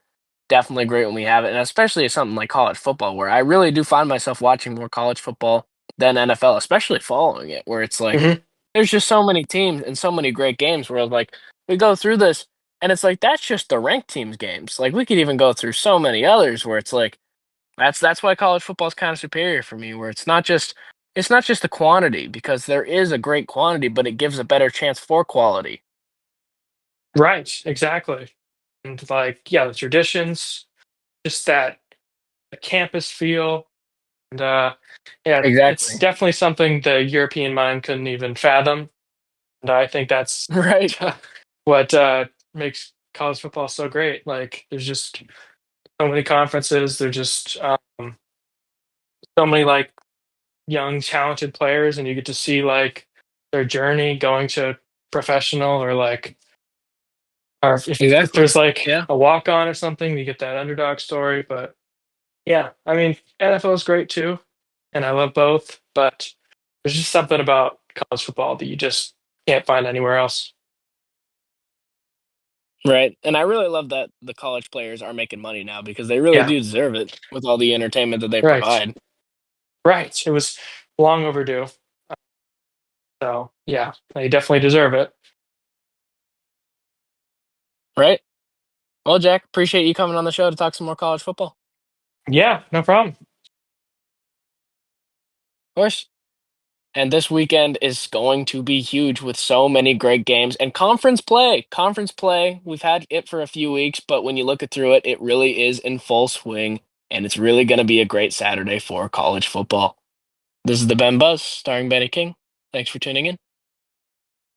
definitely great when we have it. And especially something like college football, where I really do find myself watching more college football than NFL, especially following it, where it's like, hmm there's just so many teams and so many great games where like we go through this and it's like that's just the ranked teams games. Like we could even go through so many others where it's like that's why college football is kind of superior for me, where it's not just the quantity because there is a great quantity, but it gives a better chance for quality. right. Exactly. And like, yeah, the traditions, just that the campus feel, and yeah, it's Exactly. definitely something the European mind couldn't even fathom. And I think that's Right. what makes college football so great. Like, there's just so many conferences. There's just so many like young, talented players, and you get to see like their journey going to professional or like, or if Exactly. there's like Yeah. a walk on or something, you get that underdog story. But yeah, I mean, NFL is great too, and I love both. But there's just something about college football that you just can't find anywhere else. Right. And I really love that the college players are making money now because they really Yeah, do deserve it with all the entertainment that they right, provide. right. It was long overdue. So yeah, they definitely deserve it. Right? Well, Jack, appreciate you coming on the show to talk some more college football. Yeah, no problem. Of course. And this weekend is going to be huge with so many great games and conference play. Conference play, we've had it for a few weeks, but when you look it through it, it really is in full swing. And it's really going to be a great Saturday for college football. This is the Ben Buzz starring Benny King. Thanks for tuning in.